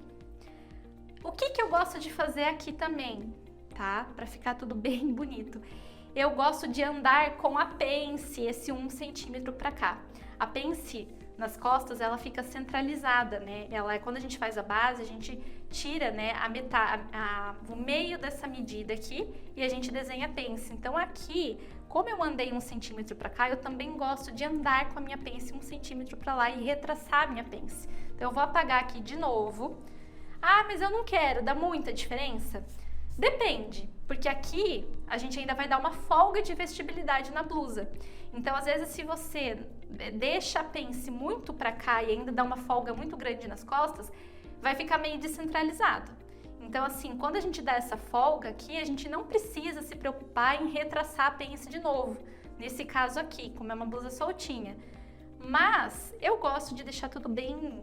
O que eu gosto de fazer aqui também, tá? Pra ficar tudo bem bonito. Eu gosto de andar com a pence, esse 1 centímetro pra cá. A pence nas costas, ela fica centralizada, né? Ela, quando a gente faz a base, a gente tira, né, o meio dessa medida aqui e a gente desenha a pence. Então aqui, como eu andei 1 centímetro para cá, eu também gosto de andar com a minha pence 1 centímetro para lá e retraçar a minha pence. Então eu vou apagar aqui de novo. Ah, mas eu não quero, dá muita diferença? Depende, porque aqui a gente ainda vai dar uma folga de vestibilidade na blusa. Então, às vezes, se você deixa a pence muito para cá e ainda dá uma folga muito grande nas costas, vai ficar meio descentralizado. Então, assim, quando a gente dá essa folga aqui, a gente não precisa se preocupar em retraçar a pence de novo. Nesse caso aqui, como é uma blusa soltinha. Mas eu gosto de deixar tudo bem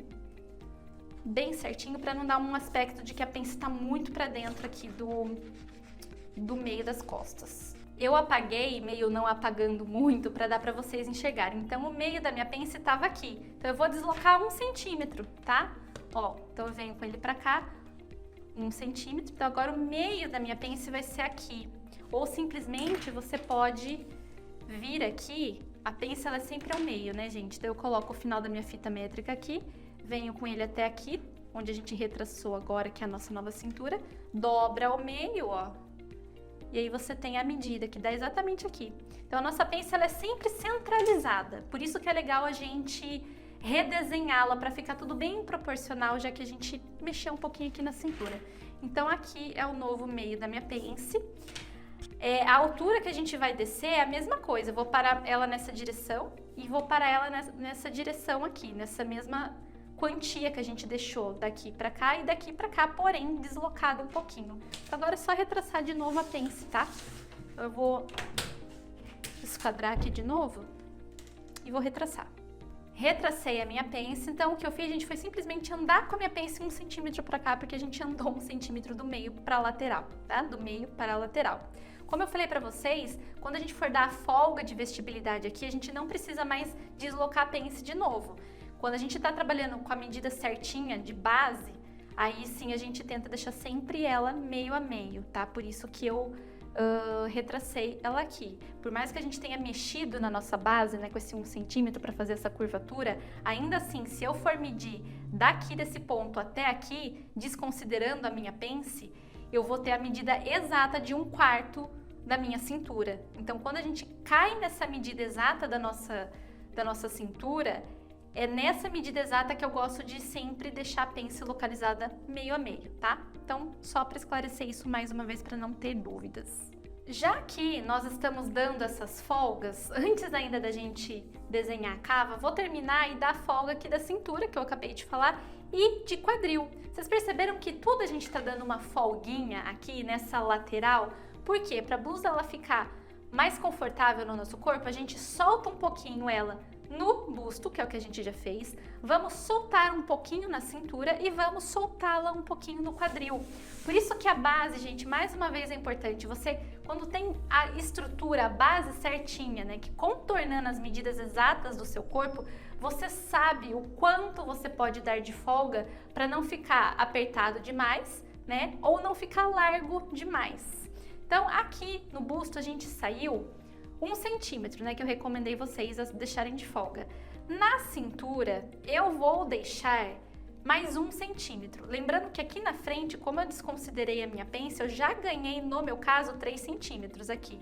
certinho para não dar um aspecto de que a pence está muito para dentro aqui do meio das costas. Eu apaguei, meio não apagando muito, para dar para vocês enxergarem. Então, o meio da minha pence estava aqui. Então, eu vou deslocar 1 centímetro, tá? Ó, então eu venho com ele para cá, 1 centímetro. Então, agora o meio da minha pence vai ser aqui. Ou simplesmente você pode vir aqui, a pence ela é sempre ao meio, né, gente? Então, eu coloco o final da minha fita métrica aqui, venho com ele até aqui, onde a gente retraçou agora, que é a nossa nova cintura, dobra ao meio, ó. E aí você tem a medida, que dá exatamente aqui. Então, a nossa pence, ela é sempre centralizada. Por isso que é legal a gente redesenhá-la para ficar tudo bem proporcional, já que a gente mexeu um pouquinho aqui na cintura. Então, aqui é o novo meio da minha pence. A altura que a gente vai descer é a mesma coisa. Eu vou parar ela nessa direção e vou parar ela nessa direção aqui, nessa mesma quantia que a gente deixou daqui pra cá e daqui pra cá, porém deslocado um pouquinho. Agora é só retraçar de novo a pence, tá? Eu vou esquadrar aqui de novo e vou retraçar. Retracei a minha pence, então o que eu fiz, gente, foi simplesmente andar com a minha pence 1 centímetro pra cá, porque a gente andou 1 centímetro do meio pra lateral, tá? Do meio para a lateral. Como eu falei pra vocês, quando a gente for dar a folga de vestibilidade aqui, a gente não precisa mais deslocar a pence de novo. Quando a gente está trabalhando com a medida certinha de base, aí sim a gente tenta deixar sempre ela meio a meio, tá? Por isso que eu retracei ela aqui. Por mais que a gente tenha mexido na nossa base, né, com esse 1 centímetro para fazer essa curvatura, ainda assim, se eu for medir daqui desse ponto até aqui, desconsiderando a minha pence, eu vou ter a medida exata de 1/4 da minha cintura. Então, quando a gente cai nessa medida exata da nossa cintura, é nessa medida exata que eu gosto de sempre deixar a pence localizada meio a meio, tá? Então, só para esclarecer isso mais uma vez para não ter dúvidas. Já que nós estamos dando essas folgas, antes ainda da gente desenhar a cava, vou terminar e dar a folga aqui da cintura, que eu acabei de falar, e de quadril. Vocês perceberam que tudo a gente está dando uma folguinha aqui nessa lateral? Por quê? Para a blusa ela ficar mais confortável no nosso corpo, a gente solta um pouquinho ela no busto, que é o que a gente já fez, vamos soltar um pouquinho na cintura e vamos soltá-la um pouquinho no quadril. Por isso que a base, gente, mais uma vez é importante, você, quando tem a estrutura, a base certinha, né, que contornando as medidas exatas do seu corpo, você sabe o quanto você pode dar de folga para não ficar apertado demais, né, ou não ficar largo demais. Então, aqui no busto a gente saiu 1 centímetro, né, que eu recomendei vocês deixarem de folga. Na cintura, eu vou deixar mais 1 centímetro. Lembrando que aqui na frente, como eu desconsiderei a minha pence, eu já ganhei, no meu caso, 3 centímetros aqui.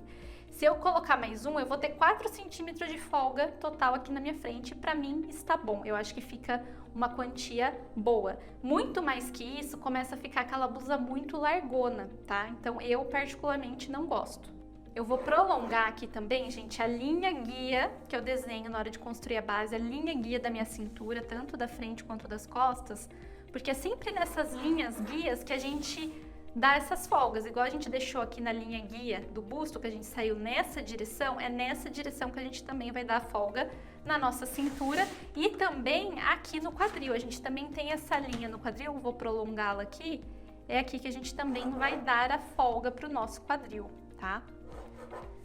Se eu colocar mais um, eu vou ter 4 centímetros de folga total aqui na minha frente. Pra mim, está bom. Eu acho que fica uma quantia boa. Muito mais que isso, começa a ficar aquela blusa muito largona, tá? Então, eu particularmente não gosto. Eu vou prolongar aqui também, gente, a linha guia que eu desenho na hora de construir a base, a linha guia da minha cintura, tanto da frente quanto das costas, porque é sempre nessas linhas guias que a gente dá essas folgas, igual a gente deixou aqui na linha guia do busto, que a gente saiu nessa direção, é nessa direção que a gente também vai dar a folga na nossa cintura e também aqui no quadril. A gente também tem essa linha no quadril, vou prolongá-la aqui, é aqui que a gente também vai dar a folga para o nosso quadril, tá?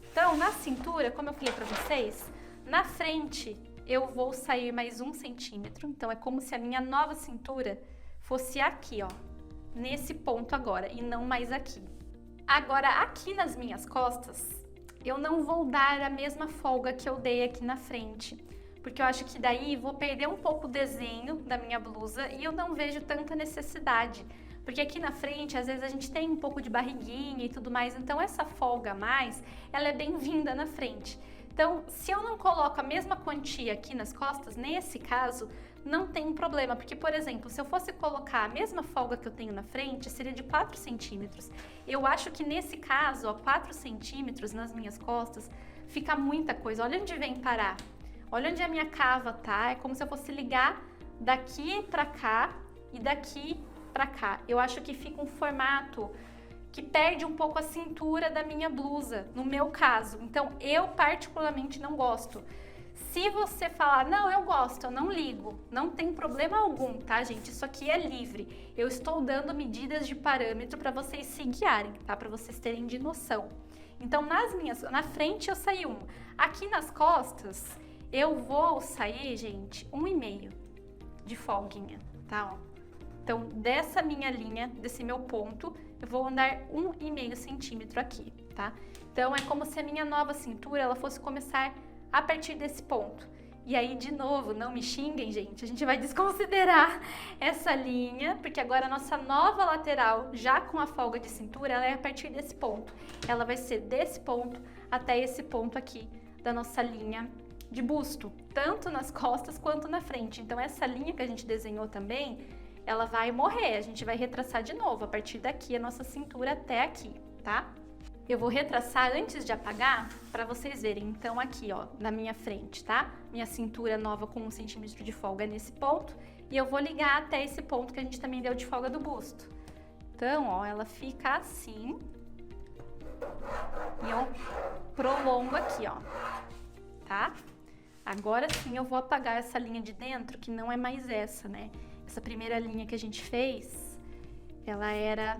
Então, na cintura, como eu falei para vocês, na frente eu vou sair mais 1 centímetro, então é como se a minha nova cintura fosse aqui, ó. Nesse ponto agora, e não mais aqui. Agora, aqui nas minhas costas, eu não vou dar a mesma folga que eu dei aqui na frente, porque eu acho que daí vou perder um pouco o desenho da minha blusa e eu não vejo tanta necessidade, porque aqui na frente, às vezes a gente tem um pouco de barriguinha e tudo mais, então essa folga a mais, ela é bem-vinda na frente. Então, se eu não coloco a mesma quantia aqui nas costas, nesse caso, não tem problema, porque, por exemplo, se eu fosse colocar a mesma folga que eu tenho na frente, seria de 4 centímetros. Eu acho que nesse caso, ó, 4 centímetros nas minhas costas, fica muita coisa. Olha onde vem parar. Olha onde a minha cava tá. É como se eu fosse ligar daqui pra cá e daqui pra cá. Eu acho que fica um formato que perde um pouco a cintura da minha blusa, no meu caso. Então, eu particularmente não gosto. Se você falar, não, eu gosto, eu não ligo, não tem problema algum, tá, gente? Isso aqui é livre. Eu estou dando medidas de parâmetro para vocês se guiarem, tá? Para vocês terem de noção. Então, na frente eu saí 1. Aqui nas costas, eu vou sair, gente, 1,5 de folguinha, tá? Ó. Então, dessa minha linha, desse meu ponto, eu vou andar 1,5 centímetro aqui, tá? Então, é como se a minha nova cintura, ela fosse começar a partir desse ponto. E aí, de novo, não me xinguem, gente, a gente vai desconsiderar essa linha, porque agora a nossa nova lateral, já com a folga de cintura, ela é a partir desse ponto. Ela vai ser desse ponto até esse ponto aqui da nossa linha de busto, tanto nas costas quanto na frente. Então, essa linha que a gente desenhou também, ela vai morrer, a gente vai retraçar de novo, a partir daqui, a nossa cintura até aqui, tá? Eu vou retraçar antes de apagar, para vocês verem. Então, aqui, ó, na minha frente, tá? Minha cintura nova com 1 centímetro de folga nesse ponto, e eu vou ligar até esse ponto que a gente também deu de folga do busto. Então, ó, ela fica assim, e eu prolongo aqui, ó, tá? Agora sim eu vou apagar essa linha de dentro, que não é mais essa, né? Essa primeira linha que a gente fez, ela era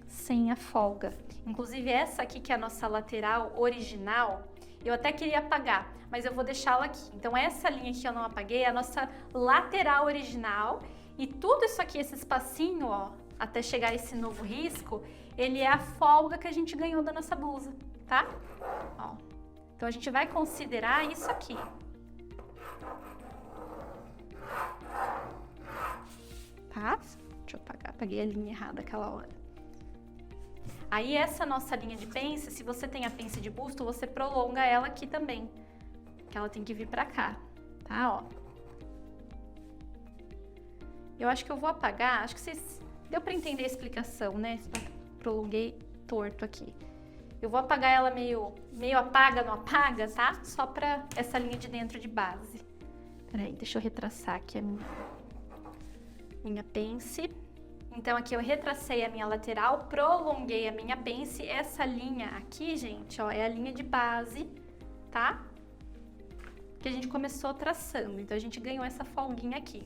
sem a folga. Inclusive essa aqui, que é a nossa lateral original, eu até queria apagar, mas eu vou deixá-la aqui. Então essa linha que eu não apaguei é a nossa lateral original, e tudo isso aqui, esse espacinho, ó, até chegar esse novo risco, ele é a folga que a gente ganhou da nossa blusa, tá? Ó. Então a gente vai considerar isso aqui. Tá? Deixa eu apagar, apaguei a linha errada aquela hora. Aí essa nossa linha de pence, se você tem a pence de busto, você prolonga ela aqui também, que ela tem que vir pra cá, tá? Ó. Eu acho que eu vou apagar, acho que vocês... Deu pra entender a explicação, né? Prolonguei torto aqui. Eu vou apagar ela meio apaga, não apaga, tá? Só pra essa linha de dentro de base. Peraí, deixa eu retraçar aqui a minha pence. Então, aqui eu retracei a minha lateral, prolonguei a minha pence. Essa linha aqui, gente, ó, é a linha de base, tá? Que a gente começou traçando. Então, a gente ganhou essa folguinha aqui.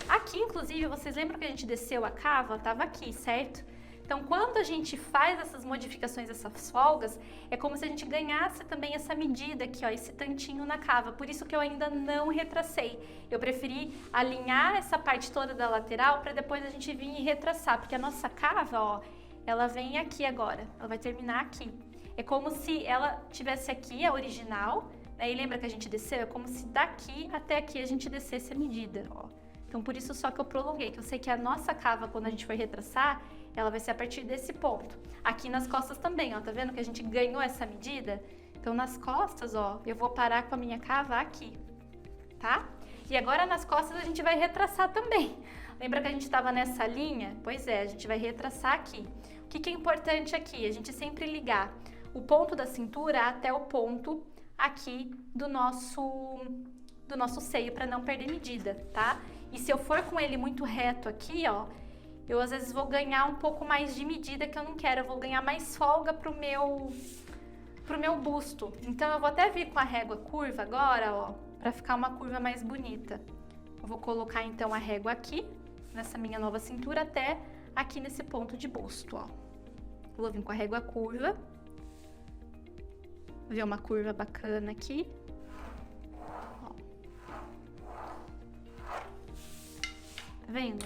Aqui, inclusive, vocês lembram que a gente desceu a cava? Tava aqui, certo? Então, quando a gente faz essas modificações, essas folgas, é como se a gente ganhasse também essa medida aqui, ó, esse tantinho na cava. Por isso que eu ainda não retracei. Eu preferi alinhar essa parte toda da lateral para depois a gente vir e retraçar, porque a nossa cava, ó, ela vem aqui agora, ela vai terminar aqui. É como se ela tivesse aqui, a original, né? E lembra que a gente desceu? É como se daqui até aqui a gente descesse a medida, ó. Então, por isso só que eu prolonguei, que eu sei que a nossa cava, quando a gente for retraçar, ela vai ser a partir desse ponto. Aqui nas costas também, ó, tá vendo que a gente ganhou essa medida? Então, nas costas, ó, eu vou parar com a minha cava aqui, tá? E agora nas costas a gente vai retraçar também. Lembra que a gente estava nessa linha? Pois é, a gente vai retraçar aqui. O que é importante aqui? A gente sempre ligar o ponto da cintura até o ponto aqui do nosso seio, para não perder medida, tá? E se eu for com ele muito reto aqui, ó, eu às vezes vou ganhar um pouco mais de medida que eu não quero, eu vou ganhar mais folga pro meu busto. Então eu vou até vir com a régua curva agora, ó, para ficar uma curva mais bonita. Eu vou colocar então a régua aqui, nessa minha nova cintura, até aqui nesse ponto de busto, ó. Vou vir com a régua curva. Ver uma curva bacana aqui. Tá vendo?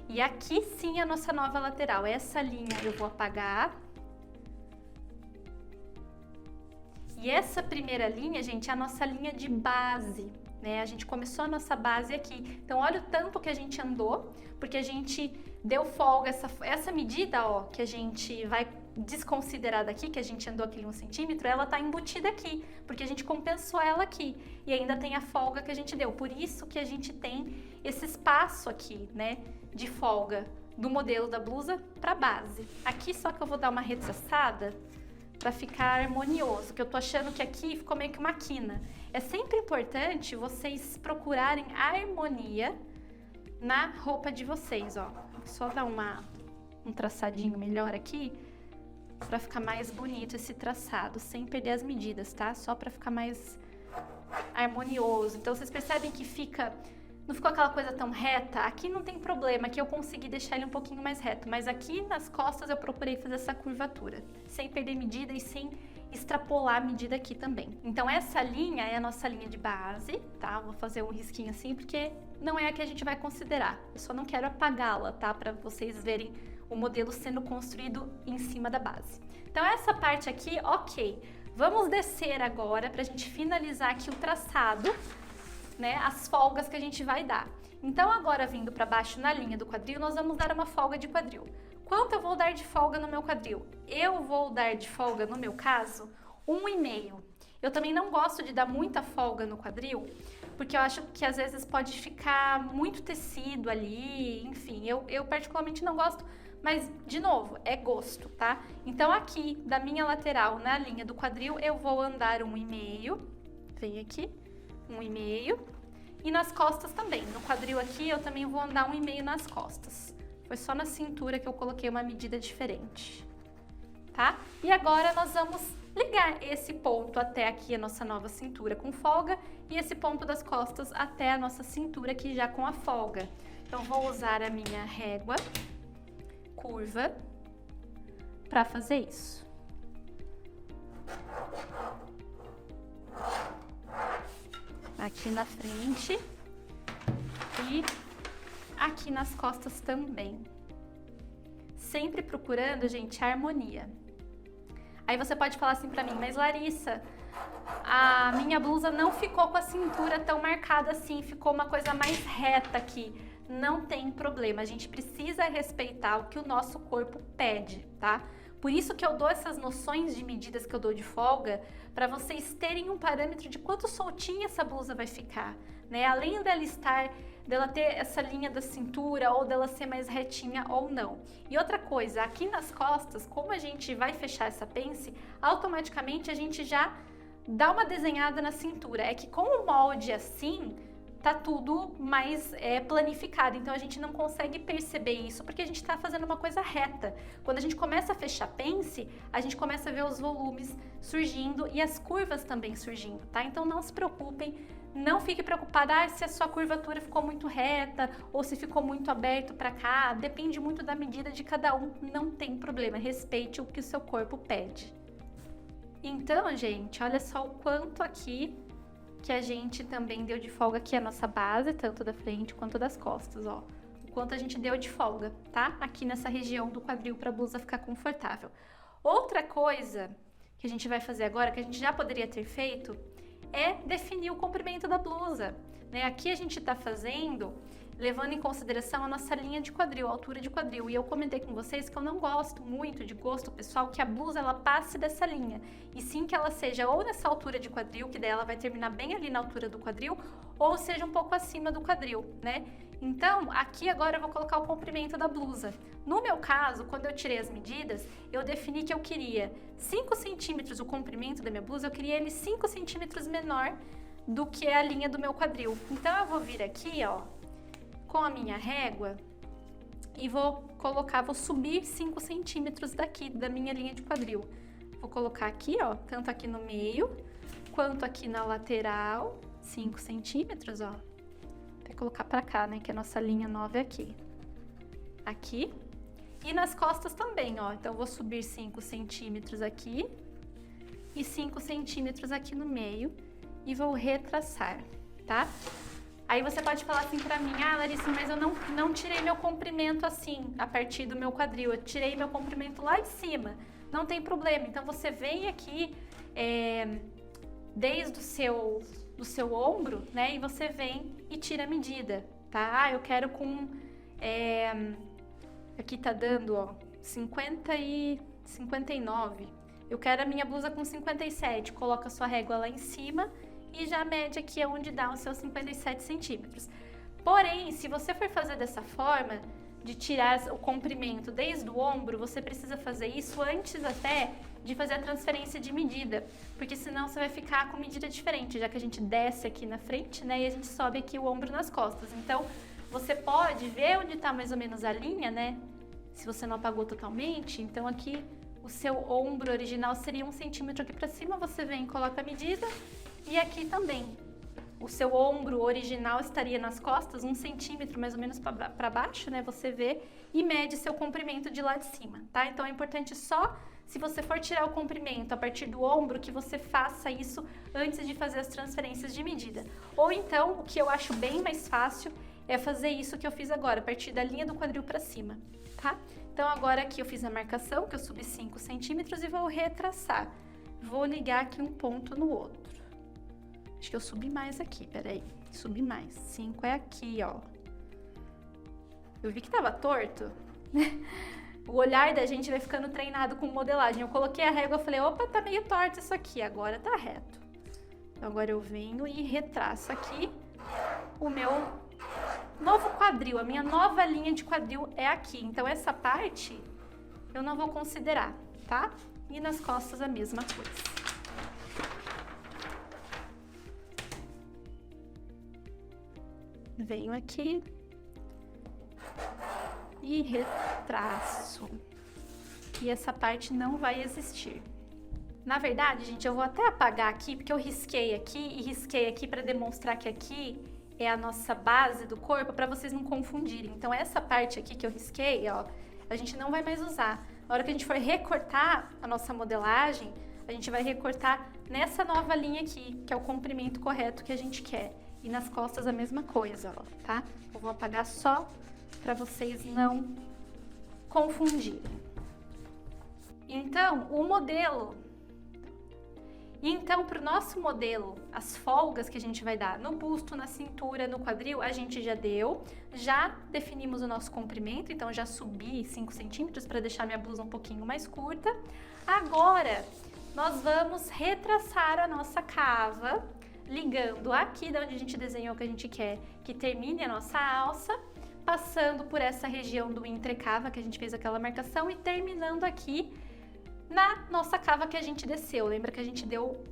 E aqui sim a nossa nova lateral. Essa linha eu vou apagar. E essa primeira linha, gente, é a nossa linha de base, né? A gente começou a nossa base aqui. Então, olha o tanto que a gente andou, porque a gente deu folga, essa medida, ó, que a gente vai desconsiderar daqui, que a gente andou aquele 1 centímetro, ela tá embutida aqui, porque a gente compensou ela aqui. E ainda tem a folga que a gente deu. Por isso que a gente tem esse espaço aqui, né, de folga do modelo da blusa pra base. Aqui só que eu vou dar uma retraçada para ficar harmonioso, que eu tô achando que aqui ficou meio que uma quina. É sempre importante vocês procurarem a harmonia na roupa de vocês, ó. Só dar um traçadinho melhor aqui, para ficar mais bonito esse traçado, sem perder as medidas, tá? Só para ficar mais harmonioso. Então, vocês percebem que não ficou aquela coisa tão reta? Aqui não tem problema, aqui eu consegui deixar ele um pouquinho mais reto, mas aqui nas costas eu procurei fazer essa curvatura, sem perder medida e sem extrapolar a medida aqui também. Então essa linha é a nossa linha de base, tá? Vou fazer um risquinho assim, porque não é a que a gente vai considerar. Eu só não quero apagá-la, tá? Para vocês verem o modelo sendo construído em cima da base. Então essa parte aqui, ok. Vamos descer agora pra gente finalizar aqui o traçado, né, as folgas que a gente vai dar. Então agora vindo para baixo na linha do quadril, nós vamos dar uma folga de quadril. Quanto eu vou dar de folga no meu quadril? Eu vou dar de folga, no meu caso, 1,5. Eu também não gosto de dar muita folga no quadril, porque eu acho que às vezes pode ficar muito tecido ali, enfim, eu particularmente não gosto, mas de novo, é gosto, tá? Então aqui, da minha lateral na linha do quadril, eu vou andar 1,5, vem aqui, 1,5, e nas costas também. No quadril aqui eu também vou andar 1,5 nas costas. Foi só na cintura que eu coloquei uma medida diferente, tá? E agora nós vamos ligar esse ponto até aqui a nossa nova cintura com folga e esse ponto das costas até a nossa cintura aqui já com a folga. Então vou usar a minha régua curva para fazer isso. Aqui na frente e aqui nas costas também. Sempre procurando, gente, a harmonia. Aí você pode falar assim pra mim, mas Larissa, a minha blusa não ficou com a cintura tão marcada assim, ficou uma coisa mais reta aqui. Não tem problema, a gente precisa respeitar o que o nosso corpo pede, tá? Por isso que eu dou essas noções de medidas que eu dou de folga, para vocês terem um parâmetro de quanto soltinha essa blusa vai ficar, né? Além dela ter essa linha da cintura, ou dela ser mais retinha ou não. E outra coisa, aqui nas costas, como a gente vai fechar essa pence, automaticamente a gente já dá uma desenhada na cintura. É que com o molde assim, tá tudo mais planificado, então a gente não consegue perceber isso, porque a gente tá fazendo uma coisa reta. Quando a gente começa a fechar pence, a gente começa a ver os volumes surgindo e as curvas também surgindo, tá? Então não se preocupem, não fique preocupada se a sua curvatura ficou muito reta ou se ficou muito aberto para cá, depende muito da medida de cada um, não tem problema, respeite o que o seu corpo pede. Então, gente, olha só o quanto aqui que a gente também deu de folga aqui a nossa base, tanto da frente quanto das costas, ó. O quanto a gente deu de folga, tá? Aqui nessa região do quadril para a blusa ficar confortável. Outra coisa que a gente vai fazer agora, que a gente já poderia ter feito, é definir o comprimento da blusa, né? Aqui a gente tá fazendo levando em consideração a nossa linha de quadril, a altura de quadril. E eu comentei com vocês que eu não gosto muito, de gosto pessoal, que a blusa ela passe dessa linha. E sim que ela seja ou nessa altura de quadril, que daí ela vai terminar bem ali na altura do quadril, ou seja um pouco acima do quadril, né? Então, aqui agora eu vou colocar o comprimento da blusa. No meu caso, quando eu tirei as medidas, eu defini que eu queria 5 centímetros o comprimento da minha blusa, eu queria ele 5 centímetros menor do que a linha do meu quadril. Então, eu vou vir aqui, ó, com a minha régua e vou subir 5 centímetros daqui, da minha linha de quadril. Vou colocar aqui, ó, tanto aqui no meio, quanto aqui na lateral, 5 centímetros, ó. Vou colocar pra cá, né, que a nossa linha 9 é aqui. Aqui. E nas costas também, ó. Então, eu vou subir 5 centímetros aqui e 5 centímetros aqui no meio e vou retraçar, tá? Aí você pode falar assim pra mim, ah, Larissa, mas eu não tirei meu comprimento assim, a partir do meu quadril, eu tirei meu comprimento lá em cima. Não tem problema, então você vem aqui desde do seu ombro, né, e você vem e tira a medida, tá? Ah, eu quero com, aqui tá dando, ó, 50 e 59. Eu quero a minha blusa com 57, coloca a sua régua lá em cima e já mede aqui onde dá os seus 57 centímetros. Porém, se você for fazer dessa forma, de tirar o comprimento desde o ombro, você precisa fazer isso antes até de fazer a transferência de medida, porque senão você vai ficar com medida diferente, já que a gente desce aqui na frente, né, e a gente sobe aqui o ombro nas costas. Então, você pode ver onde está mais ou menos a linha, né, se você não apagou totalmente. Então, aqui o seu ombro original seria 1 centímetro aqui para cima, você vem e coloca a medida. E aqui também, o seu ombro original estaria nas costas, 1 centímetro mais ou menos para baixo, né? Você vê e mede seu comprimento de lá de cima, tá? Então é importante só, se você for tirar o comprimento a partir do ombro, que você faça isso antes de fazer as transferências de medida. Ou então, o que eu acho bem mais fácil é fazer isso que eu fiz agora, a partir da linha do quadril para cima, tá? Então agora aqui eu fiz a marcação, que eu subi 5 centímetros e vou retraçar. Vou ligar aqui um ponto no outro. Acho que eu subi mais aqui, peraí. Subi mais. 5 é aqui, ó. Eu vi que tava torto. O olhar da gente vai ficando treinado com modelagem. Eu coloquei a régua e falei, opa, tá meio torto isso aqui. Agora tá reto. Então, agora eu venho e retraço aqui o meu novo quadril. A minha nova linha de quadril é aqui. Então, essa parte eu não vou considerar, tá? E nas costas a mesma coisa. Venho aqui e retraço. E essa parte não vai existir. Na verdade, gente, eu vou até apagar aqui, porque eu risquei aqui e risquei aqui para demonstrar que aqui é a nossa base do corpo, para vocês não confundirem. Então, essa parte aqui que eu risquei, ó, a gente não vai mais usar. Na hora que a gente for recortar a nossa modelagem, a gente vai recortar nessa nova linha aqui, que é o comprimento correto que a gente quer. E nas costas a mesma coisa, ó, tá? Eu vou apagar só para vocês não confundirem. Então, o modelo... Então, para o nosso modelo, as folgas que a gente vai dar no busto, na cintura, no quadril, a gente já deu. Já definimos o nosso comprimento, então já subi 5 centímetros para deixar minha blusa um pouquinho mais curta. Agora, nós vamos retraçar a nossa cava, ligando aqui de onde a gente desenhou que a gente quer que termine a nossa alça, passando por essa região do entrecava que a gente fez aquela marcação e terminando aqui na nossa cava que a gente desceu. Lembra que a gente deu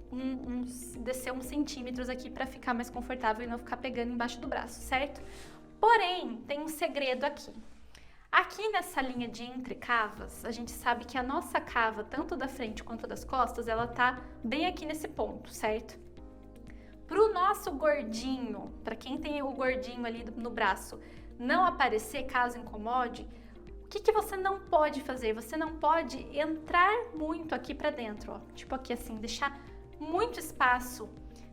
desceu 1 centímetros aqui para ficar mais confortável e não ficar pegando embaixo do braço, certo? Porém, tem um segredo aqui. Aqui nessa linha de entrecavas, a gente sabe que a nossa cava, tanto da frente quanto das costas, ela tá bem aqui nesse ponto, certo? Para o nosso gordinho, para quem tem o gordinho ali no braço, não aparecer caso incomode, o que você não pode fazer? Você não pode entrar muito aqui para dentro, ó. Tipo aqui assim, deixar muito espaço.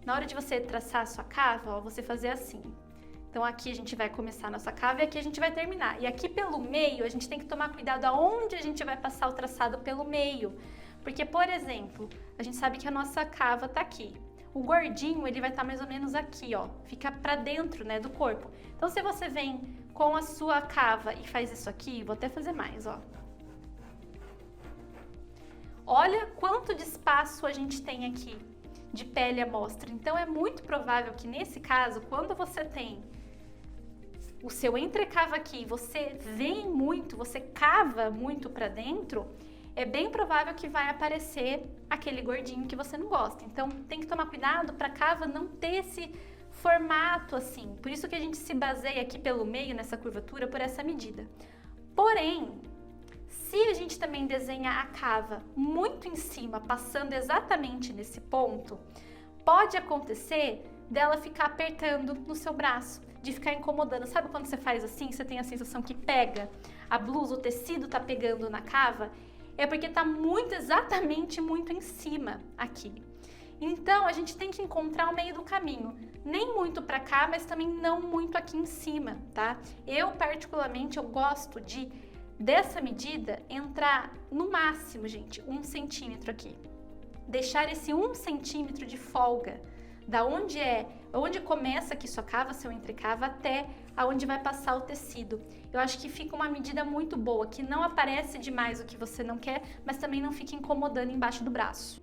Na hora de você traçar a sua cava, ó, você fazer assim. Então aqui a gente vai começar a nossa cava e aqui a gente vai terminar. E aqui pelo meio, a gente tem que tomar cuidado aonde a gente vai passar o traçado pelo meio. Porque, por exemplo, a gente sabe que a nossa cava tá aqui. o gordinho, ele vai estar mais ou menos aqui, ó, fica pra dentro, né, do corpo. Então, se você vem com a sua cava e faz isso aqui, vou até fazer mais, ó. Olha quanto de espaço a gente tem aqui de pele à mostra. Então, é muito provável que nesse caso, quando você tem o seu entrecava aqui, você vem muito, você cava muito pra dentro, é bem provável que vai aparecer aquele gordinho que você não gosta. Então, tem que tomar cuidado para a cava não ter esse formato assim. Por isso que a gente se baseia aqui pelo meio, nessa curvatura, por essa medida. Porém, se a gente também desenhar a cava muito em cima, passando exatamente nesse ponto, pode acontecer dela ficar apertando no seu braço, de ficar incomodando. Sabe quando você faz assim, você tem a sensação que pega a blusa, o tecido tá pegando na cava? É porque tá exatamente muito em cima aqui. Então, a gente tem que encontrar o meio do caminho. Nem muito pra cá, mas também não muito aqui em cima, tá? Eu, particularmente, eu gosto dessa medida, entrar no máximo, gente, 1 centímetro aqui. Deixar esse 1 centímetro de folga, onde começa aqui sua cava, seu entrecava, até aonde vai passar o tecido. Eu acho que fica uma medida muito boa, que não aparece demais o que você não quer, mas também não fica incomodando embaixo do braço.